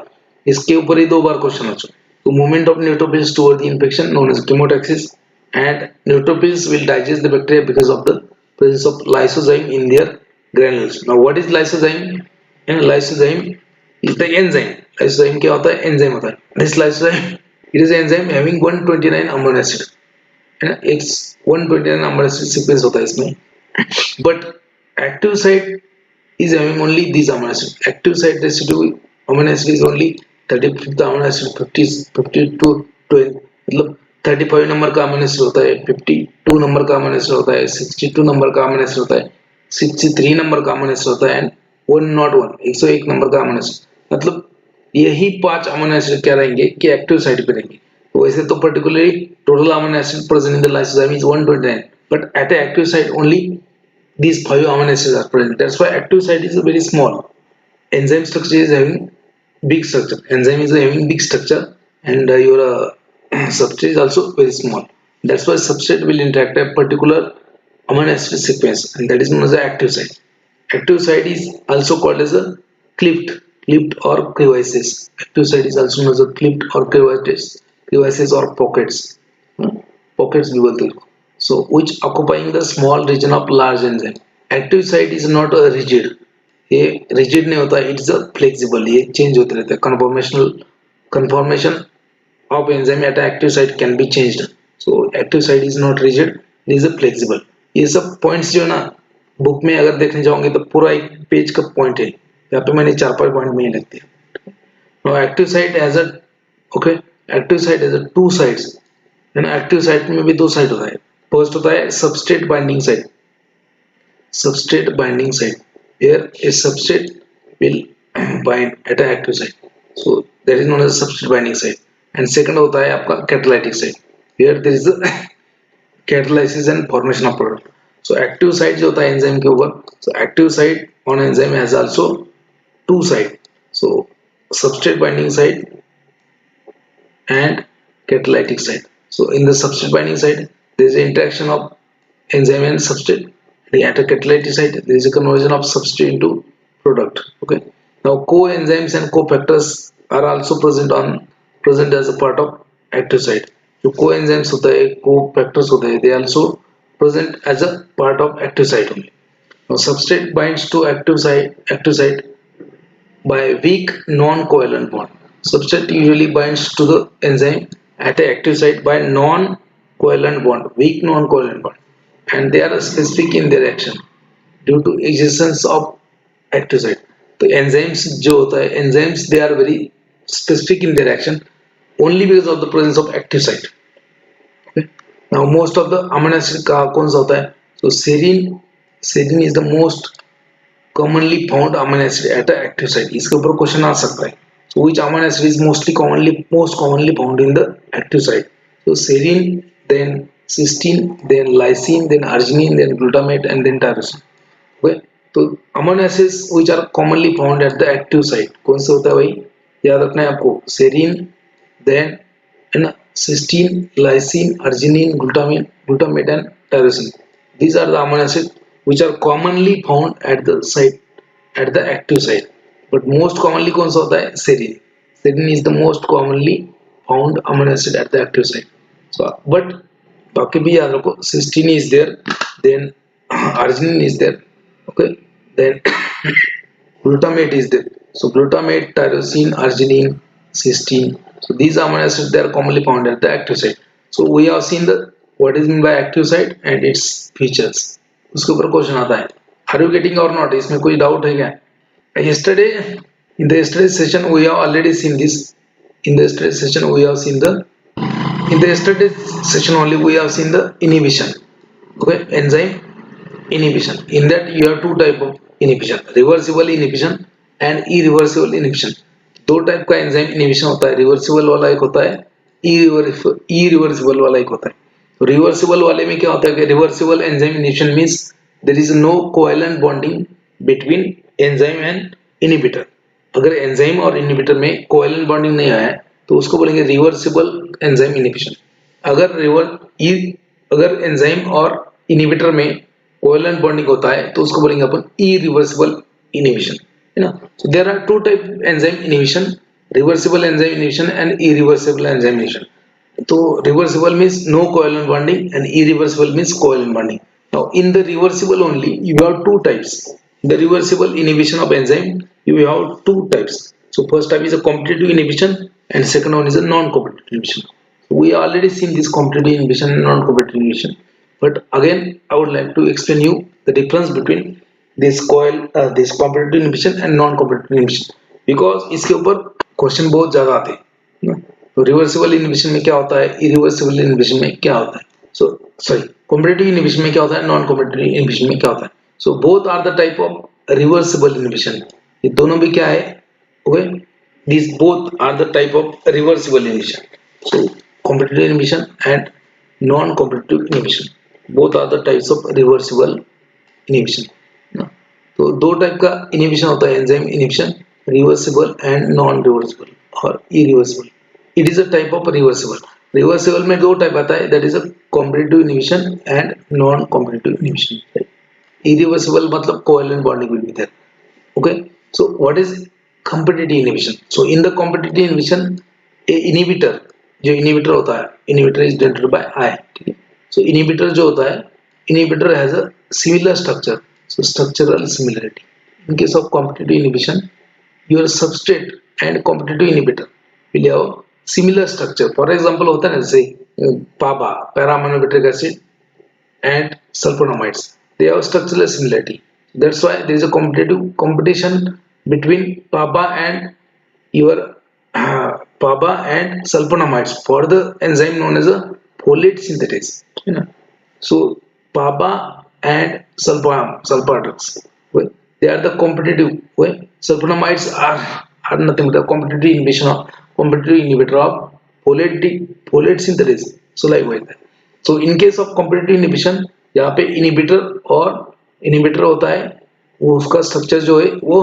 इसके ऊपर ही 2 बार question आ चुका. तो movement of neutrophils toward the infection known as chemotaxis, and neutrophils will digest the bacteria because of the presence of lysozyme in their granules. Now, what is lysozyme? And lysozyme is the enzyme. Lysozyme क्या होता है? Enzyme होता है. This lysozyme, it is an enzyme having 129 amino acid. है ना, एक 129 number sequence होता है इसमें. But active site is having only these amino acids. Active site residue amino acid is only 35 amino acid, 50 52 12, मतलब 35 नंबर का अमीनो एसिड होता है, 52 नंबर का अमीनो एसिड होता है, 62 नंबर का अमीनो एसिड होता है, 63 नंबर का अमीनो एसिड होता है, एंड 101 101 नंबर का अमीनो एसिड. मतलब यही 5 अमीनो एसिड क्या रहेंगे कि एक्टिव साइट पे रहेंगे. वैसे तो particularly total amino acid present in the lysozyme is 129, but at the active site only these 5 amino acids are present. That's why active site is very small. Enzyme structure is having big structure. Enzyme is having big structure, and your substrate is also very small. That's why substrate will interact a particular amino acid sequence, and that is known as the active site. Active site is also called as a clipped or crevices. Active site is also known as a clipped or crevices or pockets. Pockets भी बोलते हैं. So which occupying the small region of large enzyme. Active site is not a rigid. ये rigid नहीं होता, it's a flexible. ये change होते रहते हैं. Conformation of enzyme at active site can be changed. So active site is not rigid, it is a flexible. ये सब points जो है ना, बुक में अगर देखने जाओगे तो पूरा एक पेज का पॉइंट है. यहाँ पे मैंने 4-5 पॉइंट में ही लिख दिया. Now active site has a, okay, active site has a 2 sides. है ना, एक्टिव साइट में भी 2 साइड होता है. फर्स्ट होता है substrate binding site. Substrate binding site, here a substrate will bind at an active site, so that is known as substrate binding site. And second होता है आपका catalytic site, here there is a catalysis and formation of product. So active site जो होता है enzyme के ऊपर, so active site on enzyme has also 2 side, so substrate binding site and catalytic site. So in the substrate binding site there is an interaction of enzyme and substrate. At a catalytic site there is a conversion of substrate into product. Okay, now coenzymes and cofactors are also present as a part of active site. जो coenzymes होता है, cofactors होते हैं, they also present as a part of active site only. Now substrate binds to active site by weak non-covalent bond. Substrate usually binds to the enzyme at the active site by non-covalent bond, weak non-covalent bond, and they are specific in their action due to existence of active site. तो enzymes जो होता है, enzymes they are very specific in their action only because of the presence of active site. Okay. Now most of the amino acid का कौन सा होता है? So serine is the most commonly found amino acid at the active site. इसके ऊपर question आ सकता है. So which amino acid is most commonly found in the active site? So serine, then cysteine, then lysine, then arginine, then glutamate, and then tyrosine. Okay. तो amino acids which are commonly found at the active site कौन से होता है भाई? याद रखना है आपको. serine, then and cysteine, lysine, arginine, glutamate, and tyrosine. These are the amino acids which are commonly found at the site, at the active site. But most commonly कौन सा होता है? serine. Serine is the most commonly found amino acid at the active site. So, but बाकी भी याद रखो. cysteine is there, then arginine is there. Okay, then glutamate is there. So glutamate, tyrosine, arginine, cysteine. So these amino acids they are commonly found at the active site. So we have seen the what is meant by active site and its features. उसके ऊपर question आता है. Are you getting or not? इसमें कोई doubt है क्या? Yesterday, in the yesterday session we have already seen this. In the yesterday session we have seen the in the yesterday session only we have seen the inhibition. Okay, enzyme inhibition. In that you have two type of inhibition, reversible inhibition and irreversible inhibition. दो type का enzyme inhibition होता है. Reversible वाला एक होता है, irreversible वाला एक होता है. तो रिवर्सिबल वाले में क्या होता है कि reversible enzyme inhibition means there is no covalent bonding between enzyme and inhibitor. अगर एंजाइम और इनहिबिटर में कोवेलेंट बॉन्डिंग नहीं आया है तो उसको बोलेंगे रिवर्सिबल एंजाइम इनहिबिशन. अगर अगर एंजाइम और इनहिबिटर में कोवेलेंट बॉन्डिंग होता है तो उसको बोलेंगे अपन इरिवर्सिबल इनहिबिशन, है ना. So there are two type enzyme inhibition, reversible enzyme inhibition and irreversible enzyme inhibition. तो reversible means no covalent bonding and irreversible means covalent bonding. Now in the reversible only you have two types. The reversible inhibition of enzyme you have two types. So first type is a competitive inhibition and second one is a non-competitive inhibition. We already seen this competitive inhibition and non-competitive inhibition, but again I would like to explain you the difference between this competitive inhibition and non-competitive inhibition because इसके ऊपर question बहुत ज्यादा आते हैं. तो reversible inhibition में क्या होता है, इरिवर्सिबल इनहिबिशन में क्या होता है. सो सॉरी, कॉम्पिटिटिव इनहिबिशन में क्या होता है, नॉन कॉम्पिटिटिव इनहिबिशन में क्या होता है. So both are the type of reversible inhibition. ये दोनों भी क्या है, okay, these both are the type of reversible inhibition. So competitive inhibition and non-competitive inhibition both are the types of reversible inhibition. तो दो टाइप का inhibition होता है enzyme inhibition, reversible and non reversible और irreversible. It is a type of reversible. Reversible में दो type आता है, that is a competitive inhibition and non competitive inhibition. Irreversible मतलब covalent bonding will be there. Okay, so what is competitive inhibition? So in the competitive inhibition a inhibitor, जो inhibitor होता है, inhibitor is denoted by I. ठीक है. सो inhibitor जो होता है, inhibitor has a similar structure. So structural similarity. In case of competitive inhibition, your substrate and competitive inhibitor will have similar structure. For example, होता है ना जैसे PABA, para-aminobutyric acid and sulfonamides. They have structural similarity. That's why there is a competitive competition between PABA and your PABA and sulfonamides for the enzyme known as a folate synthetase. You know? So PABA and sulfonides, well, they are the competitive. Well, sulfonamides are nothing but a competitive inhibitor of folate synthesis. So likewise, so in case of competitive inhibition, यहाँ पे inhibitor होता है, वो उसका structure जो है वो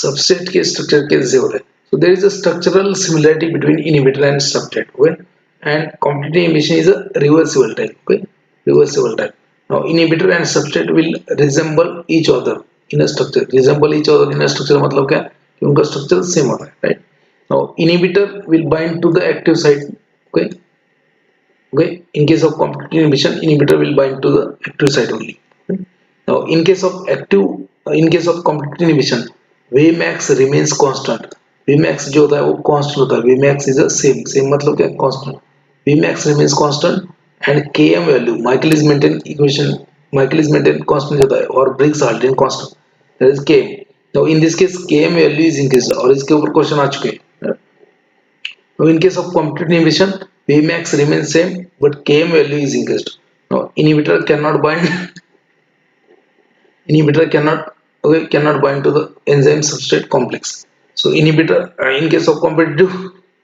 substrate के structure के जैसे होता है. So there is a structural similarity between inhibitor and substrate. Okay, and competitive inhibition is a reversible type. Okay, reversible type. Now inhibitor and substrate will resemble each other in a structure. Resemble each other in a structure मतलब क्या, कि उनका structure same होता है, right? Now inhibitor will bind to the active site. Okay, okay. In case of competitive inhibition, inhibitor will bind to the active site only. Okay? Now in case of competitive inhibition, Vmax remains constant. Vmax जो होता है वो constant होता है. Vmax is a same मतलब क्या, constant. Vmax remains constant and Km value Michael is maintained constant होता है और Briggs Halden constant. That is Km. Now in this case Km value is increased और इसके ऊपर क्वेश्चन आ चुके हैं. Now, in case of competitive inhibition, Vmax remains same, but Km value is increased. Now, inhibitor cannot bind to the enzyme substrate complex. So, in case of competitive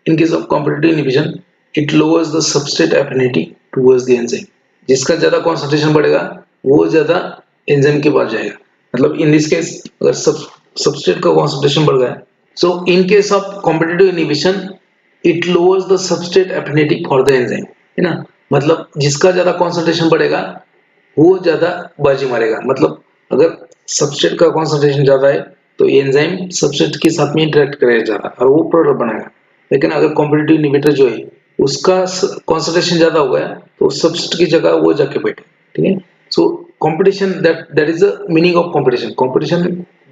inhibition, it lowers the substrate affinity towards the enzyme. जिसका ज्यादा concentration बढ़ेगा, वो ज्यादा enzyme के पास जाएगा. मतलब in this case, अगर substrate का concentration बढ़ गया, so in case of competitive inhibition, it lowers the substrate affinity for the enzyme, है ना. मतलब जिसका ज्यादा concentration बढ़ेगा, वो ज्यादा बाजी मारेगा. मतलब अगर सबस्ट्रेट का कॉन्सेंट्रेशन ज्यादा है तो एंजाइम सबस्ट्रेट के साथ में इंटरेक्ट करेगा ज्यादा और वो प्रोडक्ट बनाएगा. लेकिन अगर कॉम्पिटिटिव इनहिबिटर जो है उसका कॉन्सेंट्रेशन ज्यादा हो गया तो सबस्ट्रेट की जगह वो जाके बैठे. ठीक है. So competition, that is the meaning of competition. Competition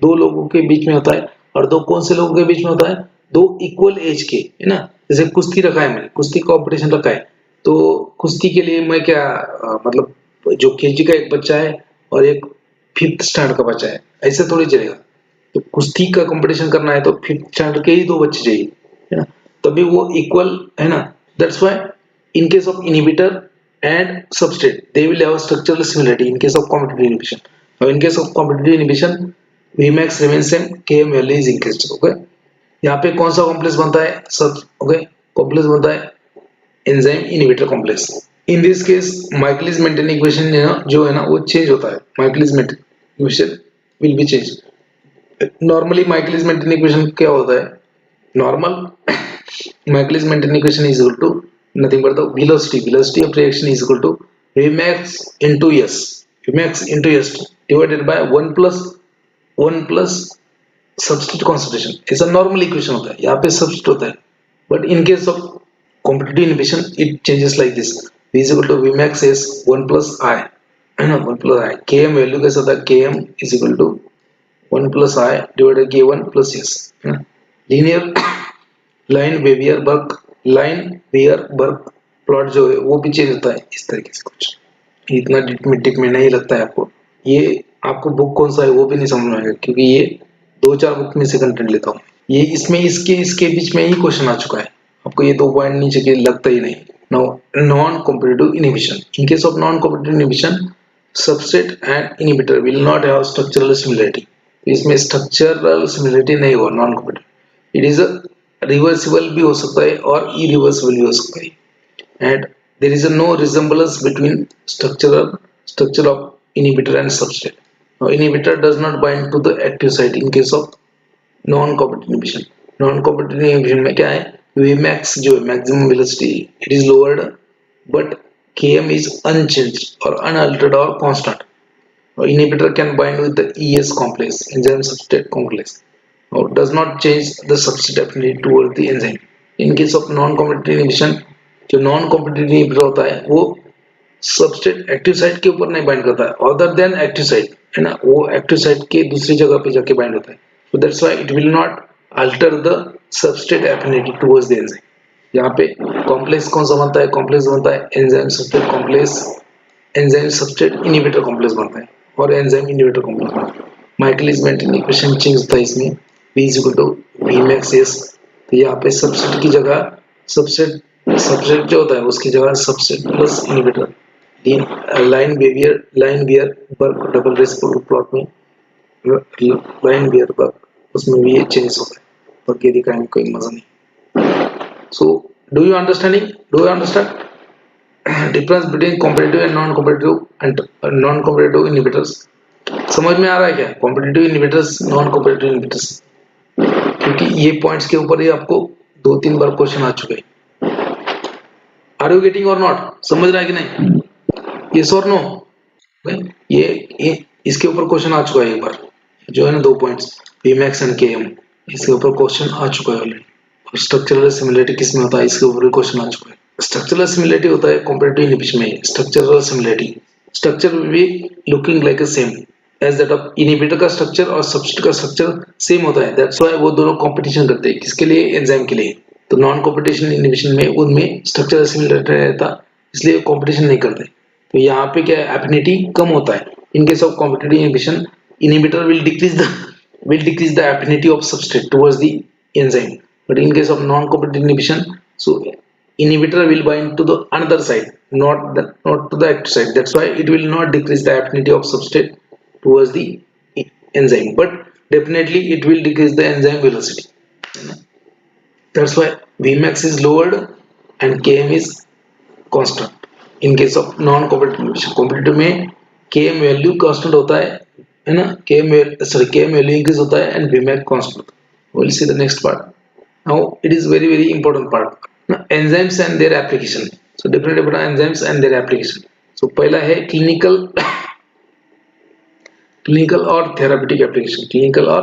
दो लोगों के बीच में होता है. और दो कौन से लोगों के बीच में होता है? दो इक्वल एज के, है ना. जैसे कुश्ती रखा है, मैंने कुश्ती कॉम्पिटिशन रखा है, तो कुश्ती के लिए मैं क्या मतलब जो केजी का एक बच्चा है और एक फिफ्थ स्टैंडर्ड का बच्चा है, ऐसे थोड़ी चलेगा. तो कुश्ती का कंपटीशन करना है तो फिफ्थ स्टैंडर्ड के ही दो बच्चे चाहिए, है ना. तभी वो इक्वल, है ना. That's why in case of inhibitor and substrate they will have structural similarity in case of competitive inhibition. और in case of competitive inhibition Vmax remains same, Km value is increased. Okay. यहाँ पे कौन सा complex बनता है? सब. Okay. Complex बनता है enzyme inhibitor complex. In this case Michaelis Menten equation जो है ना वो चेंज होता है. Michaelis Menten equation will be change. Normally Michaelis Menten equation क्या होता है? Normal Michaelis Menten equation is equal to nothing but the velocity of reaction is equal to Vmax into S. Vmax into S divided by 1 plus substrate concentration. ऐसा normal equation होता है. यहाँ पे substrate होता है. But in case of competitive inhibition it changes like this. V is equal to Vmax is 1 plus I, है ना. 1 plus I. Km value कैसा होता है? Km is equal to 1 plus I divided by K1 plus S, है ना. Linear Lineweaver Burk plot जो है वो भी चेंज होता है इस तरीके से. कुछ इतना डिटमेटिक में नहीं लगता है आपको. ये आपको बुक कौन सा है वो भी नहीं समझ में आएगा, क्योंकि ये 2-4 बुक में से कंटेंट लेता हूँ. ये इसमें इसके बीच में ही क्वेश्चन आ चुका है. आपको ये 2 पॉइंट नीचे के लगता ही नहीं. Now non competitive inhibition. In case of non competitive inhibition substrate and inhibitor will not have structural similarity. इसमें स्ट्रक्चरल सिमिलरिटी नहीं होगा non competitive. It is reversible भी हो सकता है और इरिवर्सिबल भी हो सकता है. And there is no resemblance between structure of inhibitor and substrate. Now inhibitor does not bind to the active site in case of non competitive inhibition. Non competitive inhibition में क्या है? Vmax जो है maximum velocity it is lowered but Km is unchanged or unaltered or constant. Now inhibitor can bind with the ES complex, enzyme substrate complex. Now does not change the substrate affinity towards the enzyme. In case of non competitive inhibition, जो non competitive inhibitor होता है वो substrate active site के ऊपर नहीं bind करता है other than active site, है ना. वो एक्टिव साइट के दूसरी जगह पे जाके बाइंड होता है. So that's why it will not alter the substrate affinity towards the enzyme. यहाँ पे कॉम्प्लेक्स कौन सा बनता है? कॉम्प्लेक्स बनता है enzyme substrate complex, enzyme substrate inhibitor complex बनता है और एंजाइम इनहिबिटर कॉम्प्लेक्स बनता है. माइकलिस मेंटेन इक्वेशन चेंज होता है इसमें. V is equal to Vmax is. तो यहाँ पे सबस्ट्रेट की जगह सबस्ट्रेट जो होता है उसकी जगह substrate plus inhibitor. Lineweaver Burk double reciprocal plot में लाइन बियर बर्क उसमें भी ये चेंज होता है. बाकी दिखाने में कोई मजा नहीं. So do you understand difference between competitive and non competitive inhibitors? समझ में आ रहा है क्या? Competitive inhibitors, non competitive inhibitors, क्योंकि ये पॉइंट्स के ऊपर ही आपको 2-3 बार क्वेश्चन आ चुके हैं. Are you getting or not? समझ रहा है कि नहीं? यस और नो? ये इसके ऊपर क्वेश्चन आ चुका है एक बार, जो है ना 2 पॉइंट्स Vmax एंड Km, इसके ऊपर क्वेश्चन आ चुका है ऑलरेडी. और स्ट्रक्चरल सिमिलरिटी किस में होता है इसके ऊपर भी क्वेश्चन आ चुका है. स्ट्रक्चरल सिमिलरिटी होता है कॉम्पिटिटिव इनहिबिशन में. Structural similarity, structure will be looking like a same as that of inhibitor का स्ट्रक्चर और सबस्ट्रेट का स्ट्रक्चर सेम होता है. दैट्स व्हाई वो दोनों कंपटीशन करते हैं. किसके लिए? एंजाइम के लिए. तो नॉन कॉम्पिटिशन इनहिबिशन में उनमें स्ट्रक्चरल सिमिलरिटी रहता, इसलिए कंपटीशन नहीं करते. तो यहाँ पे क्या है? एफिनिटी कम होता है. In case of competitive inhibition inhibitor will decrease the affinity of substrate towards the enzyme. But in case of non competitive inhibition So inhibitor will bind to the another side, not to the active side. That's why it will not decrease the affinity of substrate towards the enzyme, but definitely it will decrease the enzyme velocity. That's why Vmax is lowered and Km is constant. In case of non competitive, competitive में Km value constant होता है ना, Km value increase होता है and Vmax constant. We'll see the next part. Now it is very important part. Now, enzymes and their application. So different enzymes and their application. So पहला है clinical और therapeutic application. Clinical और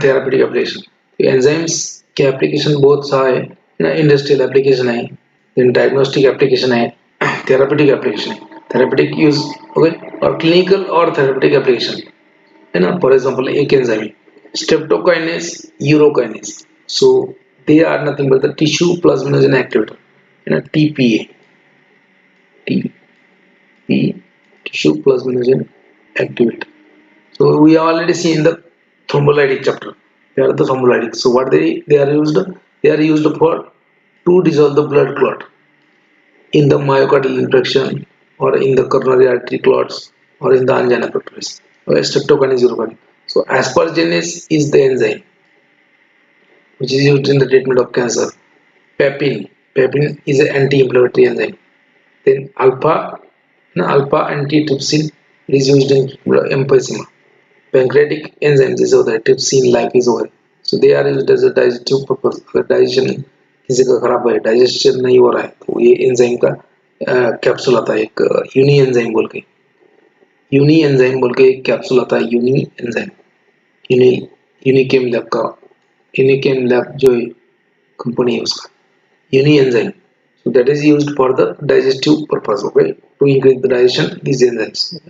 therapeutic application. Enzymes के application बहुत सा है ना, industrial application है, देन डायग्नोस्टिक एप्लीकेशन है, थेरापेटिक एप्लीकेशन है, थेरापेटिक यूज ओके, और क्लिनिकल और थेरापेटिक एप्लीकेशन है ना. फॉर एग्जांपल एक enzyme streptokinase urokinase, so they are nothing but the tissue plasminogen activator है ना, TPA, TP tissue plasminogen activator. So we have already seen the thrombolytic chapter. They are the thrombolytic. So what they are used? They are used for to dissolve the blood clot in the myocardial infarction or in the coronary artery clots or in the angina pectoris. Okay, streptokinase urokinase. So asparagine is the enzyme which is used in the treatment of cancer. Pepin is an anti-inflammatory enzyme. Then alpha antitrypsin is used in emphysema. Pancreatic enzymes is होता है, trypsin like is over. So they are used as a digestive purpose. अगर digestion किसी का खराब है, digestion नहीं हो रहा है, तो ये enzyme का कैप्सूल आता है, एक यूनी एंजाइम बोल के एक कैप्सूल आता है, Unienzyme, uni Unichem lab का, यूनिकेम लैब जो कंपनी है उसका Unienzyme. So that is used for the digestive purpose, okay, to increase the digestion. These enzymes.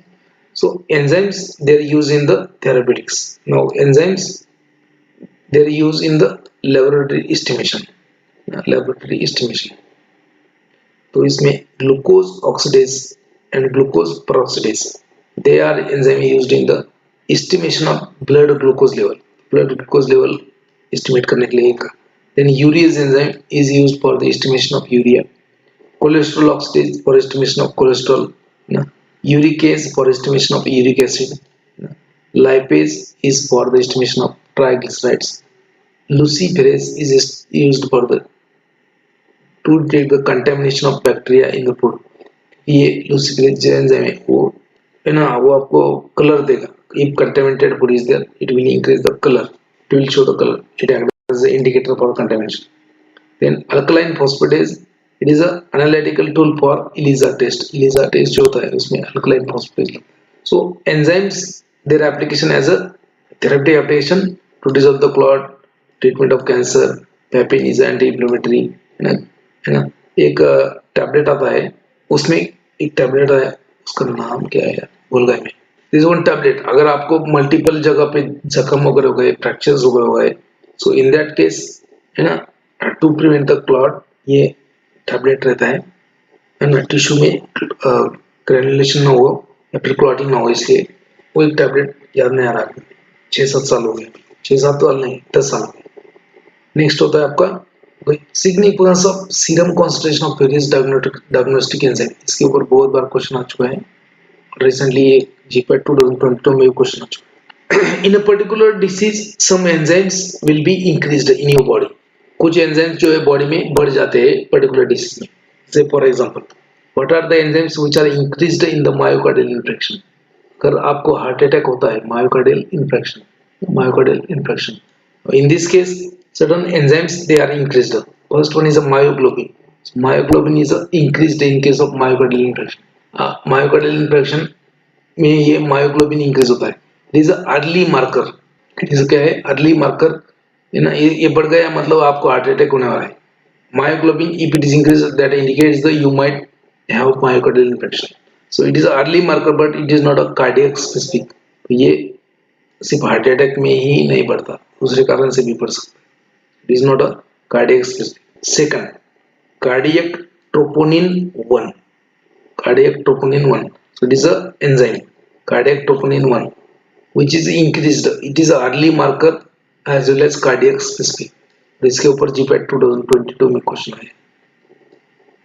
So enzymes they are used in the therapeutics. Now enzymes they are used in the laboratory estimation. Laboratory estimation. तो इसमें glucose oxidase and glucose peroxidase they are enzyme used in the estimation of blood glucose level. Blood glucose level estimate करने के लिए एक. Then urease enzyme is used for the estimation of urea. Cholesterol oxidase for estimation of cholesterol. Uricase for estimation of uric acid. Lipase is for the estimation of triglycerides. Luciferase is used for the to detect the contamination of bacteria in the food. ये luciferase जो enzyme है वो है ना, वो आपको colour देगा. If contaminated food is there, it will increase the color. It will show the color. It acts as an indicator for contamination. Then alkaline phosphatase, it is a analytical tool for ELISA test. ELISA test जो होता है उसमें alkaline phosphatase. So enzymes their application as a therapeutic application to dissolve the clot, treatment of cancer. Pepin is anti-inflammatory है ना. एक tablet आता है, उसमें एक टैबलेट है, उसका नाम क्या है यार, भूल गया मैं. दिस वन टैबलेट अगर आपको मल्टीपल जगह पे जख्म वगैरह हो गए, फ्रैक्चर्स वगैरह हो गए, सो इन दैट केस है ना, टू प्रिवेंट द क्लॉट ये टैबलेट रहता है ना, टिश्यू में ग्रेनुलेशन ना हो या फिर क्लॉटिंग ना हो, इसलिए वो एक टैबलेट याद नहीं आ रहा. 6-7 साल हो गए, 6-7 साल नहीं 10 साल. नेक्स्ट होता है आपका significance of serum concentration of various diagnostic enzyme. इसके ऊपर बहुत बार क्वेश्चन आ चुका है, रिसेंटली जीपैट 2022 में क्वेश्चन आ चुका है. In a particular disease some enzymes will be increased in your body. कुछ एंजाइम्स जो है बॉडी में बढ़ जाते हैं पर्टिकुलर डिसीज में. Say for example what are the enzymes which are increased in the myocardial infection. अगर आपको हार्ट अटैक होता है, myocardial infection, in this case certain enzymes they are increased. First one is a myoglobin. So myoglobin is increased in case of myocardial infection. Myocardial infection में ये myoglobin increase होता है. It is a early marker. It is क्या है, early marker है ना, ये बढ़ गया मतलब आपको हार्ट अटैक होने वाला है. Myoglobin if it is increased that indicates that you might have myocardial infection. So it is a early marker but it is not a cardiac specific. ये सिर्फ हार्ट अटैक में ही नहीं बढ़ता, दूसरे कारण से भी बढ़ सकता है. It is not a cardiac specific. Second cardiac troponin 1. Cardiac troponin 1, so it is a enzyme cardiac troponin 1 which is increased. It is a early marker as well as cardiac specific. इसके ऊपर GPAT 2022 में question आया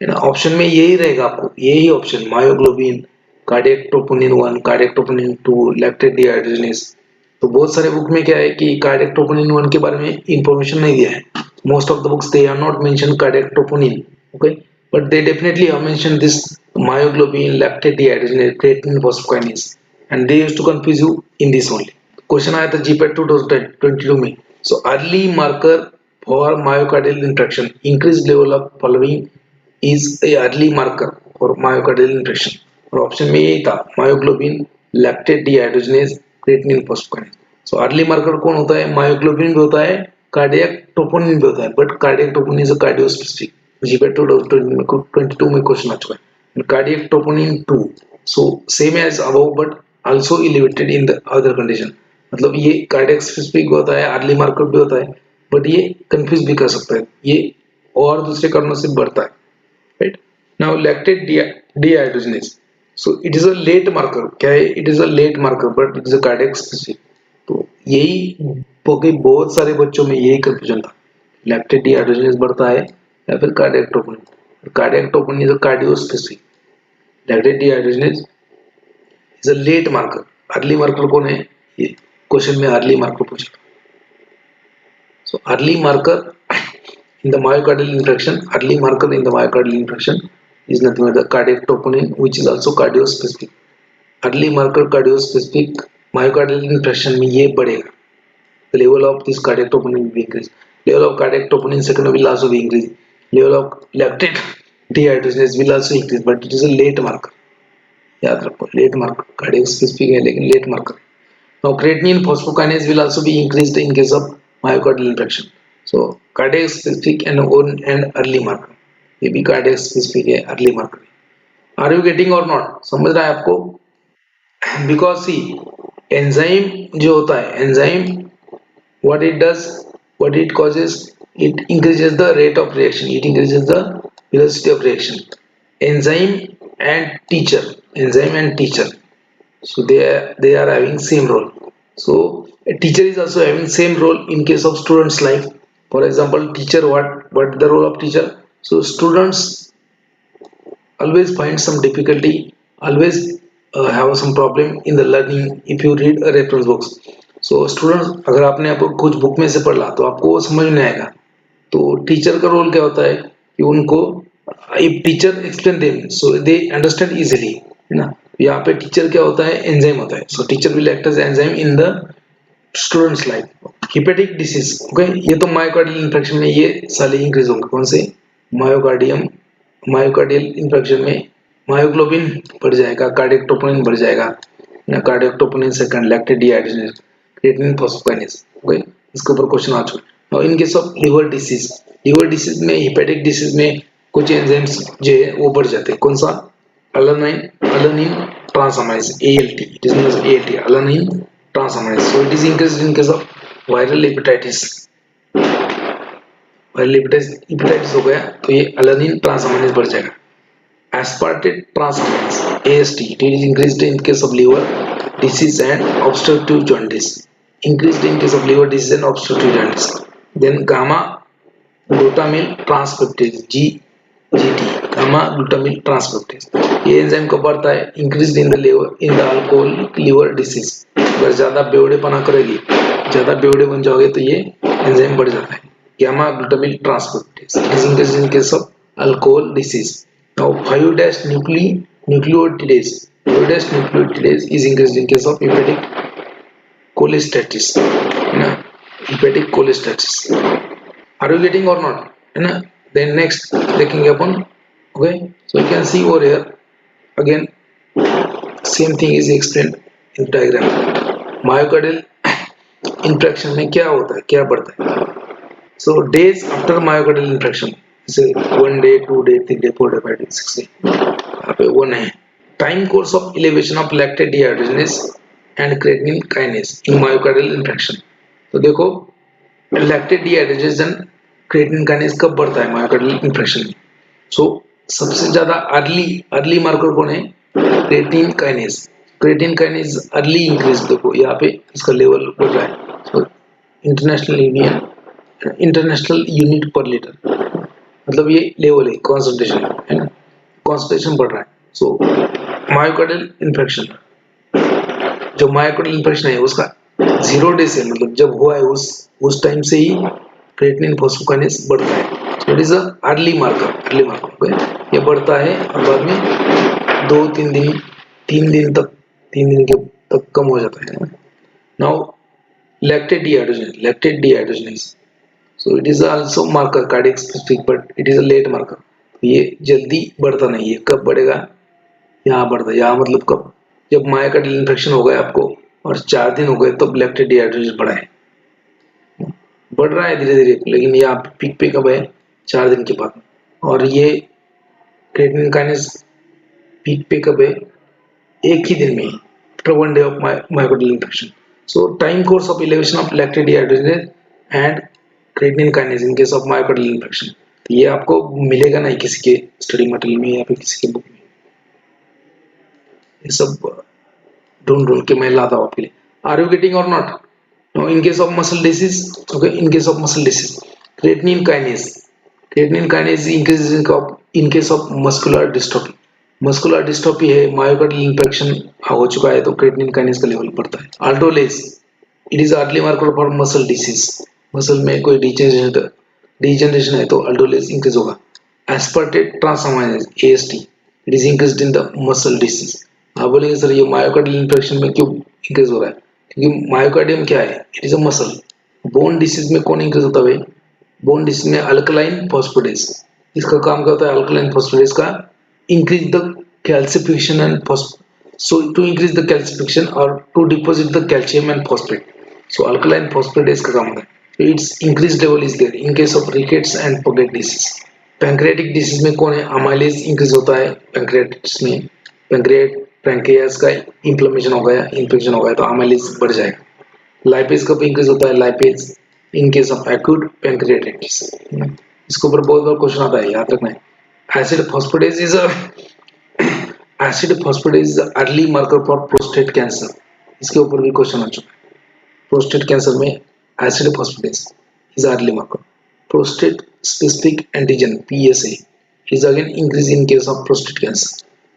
है ना। Option में यही रहेगा, आपको यही option myoglobin, cardiac troponin 1, cardiac troponin 2, lactate dehydrogenase. तो बहुत सारे बुक में क्या है कि कार्डियक ट्रोपोनिन 1 के बारे में इंफॉर्मेशन नहीं दिया है। Most of the books they are not mention cardiac troponin, okay, but they definitely have mentioned this myoglobin, lactate dehydrogenase, creatine phosphokinase, and they used to confuse you in this only. Question आया था GPAT 2022 में। So early marker for myocardial infarction, increase level of following is a early marker for myocardial infarction. और option में यही था myoglobin, lactate dehydrogenase, creatinine phosphokinase. So early marker कौन होता है? मायोग्लोबिन भी होता है, कार्डियक ट्रोपोनिन भी होता है, but cardiac troponin is a cardio specific. GPAT 2022 में क्वेश्चन आ चुका है। Cardiac troponin 2, so same as above but also elevated in the other condition. मतलब ये कार्डियक स्पेसिफिक भी होता है, अर्ली मार्कर भी होता है, बट ये कंफ्यूज भी कर सकता है, ये और दूसरे कारणों से बढ़ता है, right? Now lactate dehydrogenase, so it is a late marker, क्या है? It is a late marker but it is a cardiac specific। तो यही बहुत सारे बच्चों में यही कंफ्यूजन था, लैक्टेट डिहाइड्रोजनेज बढ़ता है या फिर cardiac troponin. Cardiac troponin is a cardio specific, lactate dehydrogenase is a late marker. Early marker कौन है? ये क्वेश्चन में अर्ली मार्कर पूछा। So early marker in the myocardial infarction, early marker in the myocardial infarction is nothing but the cardiac troponin, which is also cardio-specific. Early marker cardio-specific myocardial infarction में ये बढ़ेगा, the level of this cardiac troponin will increase. Level of cardiac troponin second will also be increased. Level of lactate dehydrogenase will also increase, but it is a late marker. याद रखो, late marker, cardio-specific है लेकिन late marker. Now creatinine phosphokinase will also be increased in case of myocardial infarction. So cardiac specific and early marker, ये भी cardiac specific है, early marker। Are you getting or not? समझ रहा है आपको? Because see, enzyme जो होता है, enzyme what it does, what it causes, it increases the rate of reaction, it increases the velocity of reaction. Enzyme and teacher, enzyme and teacher, so they are having same role. So a teacher is also having same role in case of students life. For example, teacher, what the role of teacher? So students always find some difficulty, always have some problem in the learning if you read a reference books. So students, अगर आपने आपको कुछ book में से पढ़ा तो आपको वो समझ में आएगा। तो टीचर का रोल क्या होता है कि उनको, if teacher explain them so they understand easily, है ना। यहाँ पे टीचर क्या होता है? एंजाइम होता है। So teacher will act as enzyme in the students life. Hepatic disease, okay, ये तो मायोकार्डियल इंफेक्शन में ये साले इंक्रीज होंगे। कौन से? मायोकार्डियम, मायोकार्डियल इंफेक्शन में मायोग्लोबिन बढ़ जाएगा, कार्डियक ट्रोपोनिन बढ़ जाएगा, ना cardiac troponin second, lactate dehydrogenase, creatinine phosphokinase, okay, इसके ऊपर क्वेश्चन आ चुका है। In case of liver disease, liver disease में, हिपेटिक डिसीज में कुछ एंजाइम्स जो है वो बढ़ जाते हैं। कौन सा? Alanine transaminase, ALT, it is known as ALT, alanine transaminase. So it is increased in case of viral hepatitis, viral hepatitis हो गया तो ये अलानिन ट्रांसअमाइनेज बढ़ जाएगा। Aspartate transaminase, AST, it is increased in case of liver disease and obstructive jaundice, increased in case of liver disease and obstructive jaundice. Then gamma glutamyl transcriptase, GGT, gamma glutamyl transcriptase, ये enzyme कब बढ़ता है? Increase in the liver, in the alcoholic liver disease. अगर ज्यादा बेवड़ेपना करेगी, ज्यादा बेवड़े बन जाओगे तो ये एंजाइम बढ़ जाता है, gamma glutamyl transcriptase, it is increased in case of alcohol disease. Now 5' nucleotidase, 5' nucleotidase is increased in case of hepatic cholestasis, है ना, hepatic cholestasis। Are you getting or not? है ना। Then next देखेंगे अपन, okay, so you can see over here again same thing is explained in diagram। myocardial infraction में क्या होता है, क्या बढ़ता है? So days after myocardial infarction, say 1 day, 2 day, 3 day, 4 day, 5 day, 6 day, यहाँ पे 1 है। Time course of elevation of lactate dehydrogenase and creatinine kinase in myocardial infarction। तो देखो lactate dehydrogenase and creatinine kinase कब बढ़ता है myocardial infarction में? So सबसे ज़्यादा अर्ली मार्कर कौन है? Creatinine kinase. Creatinine kinase early increase, देखो यहाँ पे इसका लेवल बढ़ रहा है। So international union international unit पर लीटर, मतलब ये लेवल है कॉन्सेंट्रेशन है ना, कॉन्सेंट्रेशन बढ़ रहा है। सो मायोकार्डियल इन्फेक्शन, जो मायोकार्डियल इन्फेक्शन है उसका 0 डे से, मतलब जब हुआ है उस टाइम से ही क्रिएटिनिन फॉस्फोकाइनेज बढ़ता है। So it is a early marker, ये बढ़ता है और बाद में 2-3 दिन, 3 दिन तक, 3 दिन के तक कम हो जाता है। Now lactate dehydrogenase, so it is also marker cardiac specific but it is a late marker। ये जल्दी बढ़ता नहीं है, कब बढ़ेगा, यहाँ बढ़ता है, यहाँ मतलब कब, जब मायोकार्डियल इन्फेक्शन हो गया आपको और 4 दिन हो गए तब लैक्टेट डिहाइड्रोजन बढ़ा है, बढ़ रहा है धीरे धीरे, लेकिन यहाँ पीक पे कब है, 4 दिन के बाद। और ये क्रिएटिनिन काइनेज पीक पे कब है, एक ही दिन में, after 1 day of myocardial infection. So time course of elevation of lactate dehydrogenase and creatinine kinase in case of myocardial infection, तो ये आपको मिलेगा नहीं किसी के स्टडी मटेरियल में या फिर किसी के बुक में, ये सब ढूंढ ढूंढ के मैं लाता हूँ आपके लिए। Are you getting or not? No, in case of muscle disease, okay, in case of muscle disease creatinine kinase increases in case of muscular dystrophy, muscular dystrophy है, मायोकार्डियल इन्फेक्शन हो चुका है तो क्रिएटिनिन काइनेज का level बढ़ता है। Aldolase, it is early marker for muscle disease, muscle में कोई डिजेनरेशन है तो अल्डोलेज इंक्रीज होगा। Aspartate transaminase AST, it is increased in the muscle disease. आप बोलेंगे सर ये मायोकार्डियल इन्फेक्शन में क्यों इंक्रीज हो रहा है, क्योंकि मायोकार्डियम क्या है, it is a muscle. Bone disease में कौन इंक्रीज होता है, बोन डिसीज में अल्कलाइन फॉस्फेटेज, इसका काम क्या होता है, अल्कलाइन फॉस्फेटेज का increase the calcification and so to increase the calcification or to deposit the calcium and phosphate, so alkaline phosphatase का काम होता है, so its increased level is there in case of rickets and Puget disease। Pancreatic disease में कौन है, amylase increase होता है pancreatitis में, पैंक्रियास का इंफ्लेमेशन हो गया, इन्फेक्शन हो गया तो अमाइलेज बढ़ जाएगा। लाइपेज कब इंक्रीज होता है, lipase in case of acute pancreatitis. इसके ऊपर बहुत बार क्वेश्चन आता है, याद रखना है। Acid phosphatase is a acid phosphatase is a early marker for prostate cancer, इसके ऊपर भी क्वेश्चन आ चुका है। प्रोस्टेट कैंसर में acid phosphatase is early marker. Prostate specific antigen PSA is again increase in case of prostate cancer,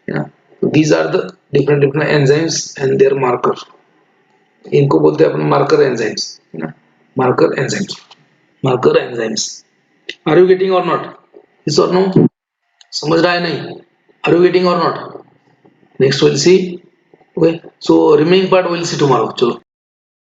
yeah? So these are the different enzymes and their marker, इनको बोलते हैं अपन marker enzymes, marker enzymes. Are you getting or not, yes or no, समझ रहा है नहीं, are you getting or not? Next will see, okay, so remaining part will see tomorrow. चलो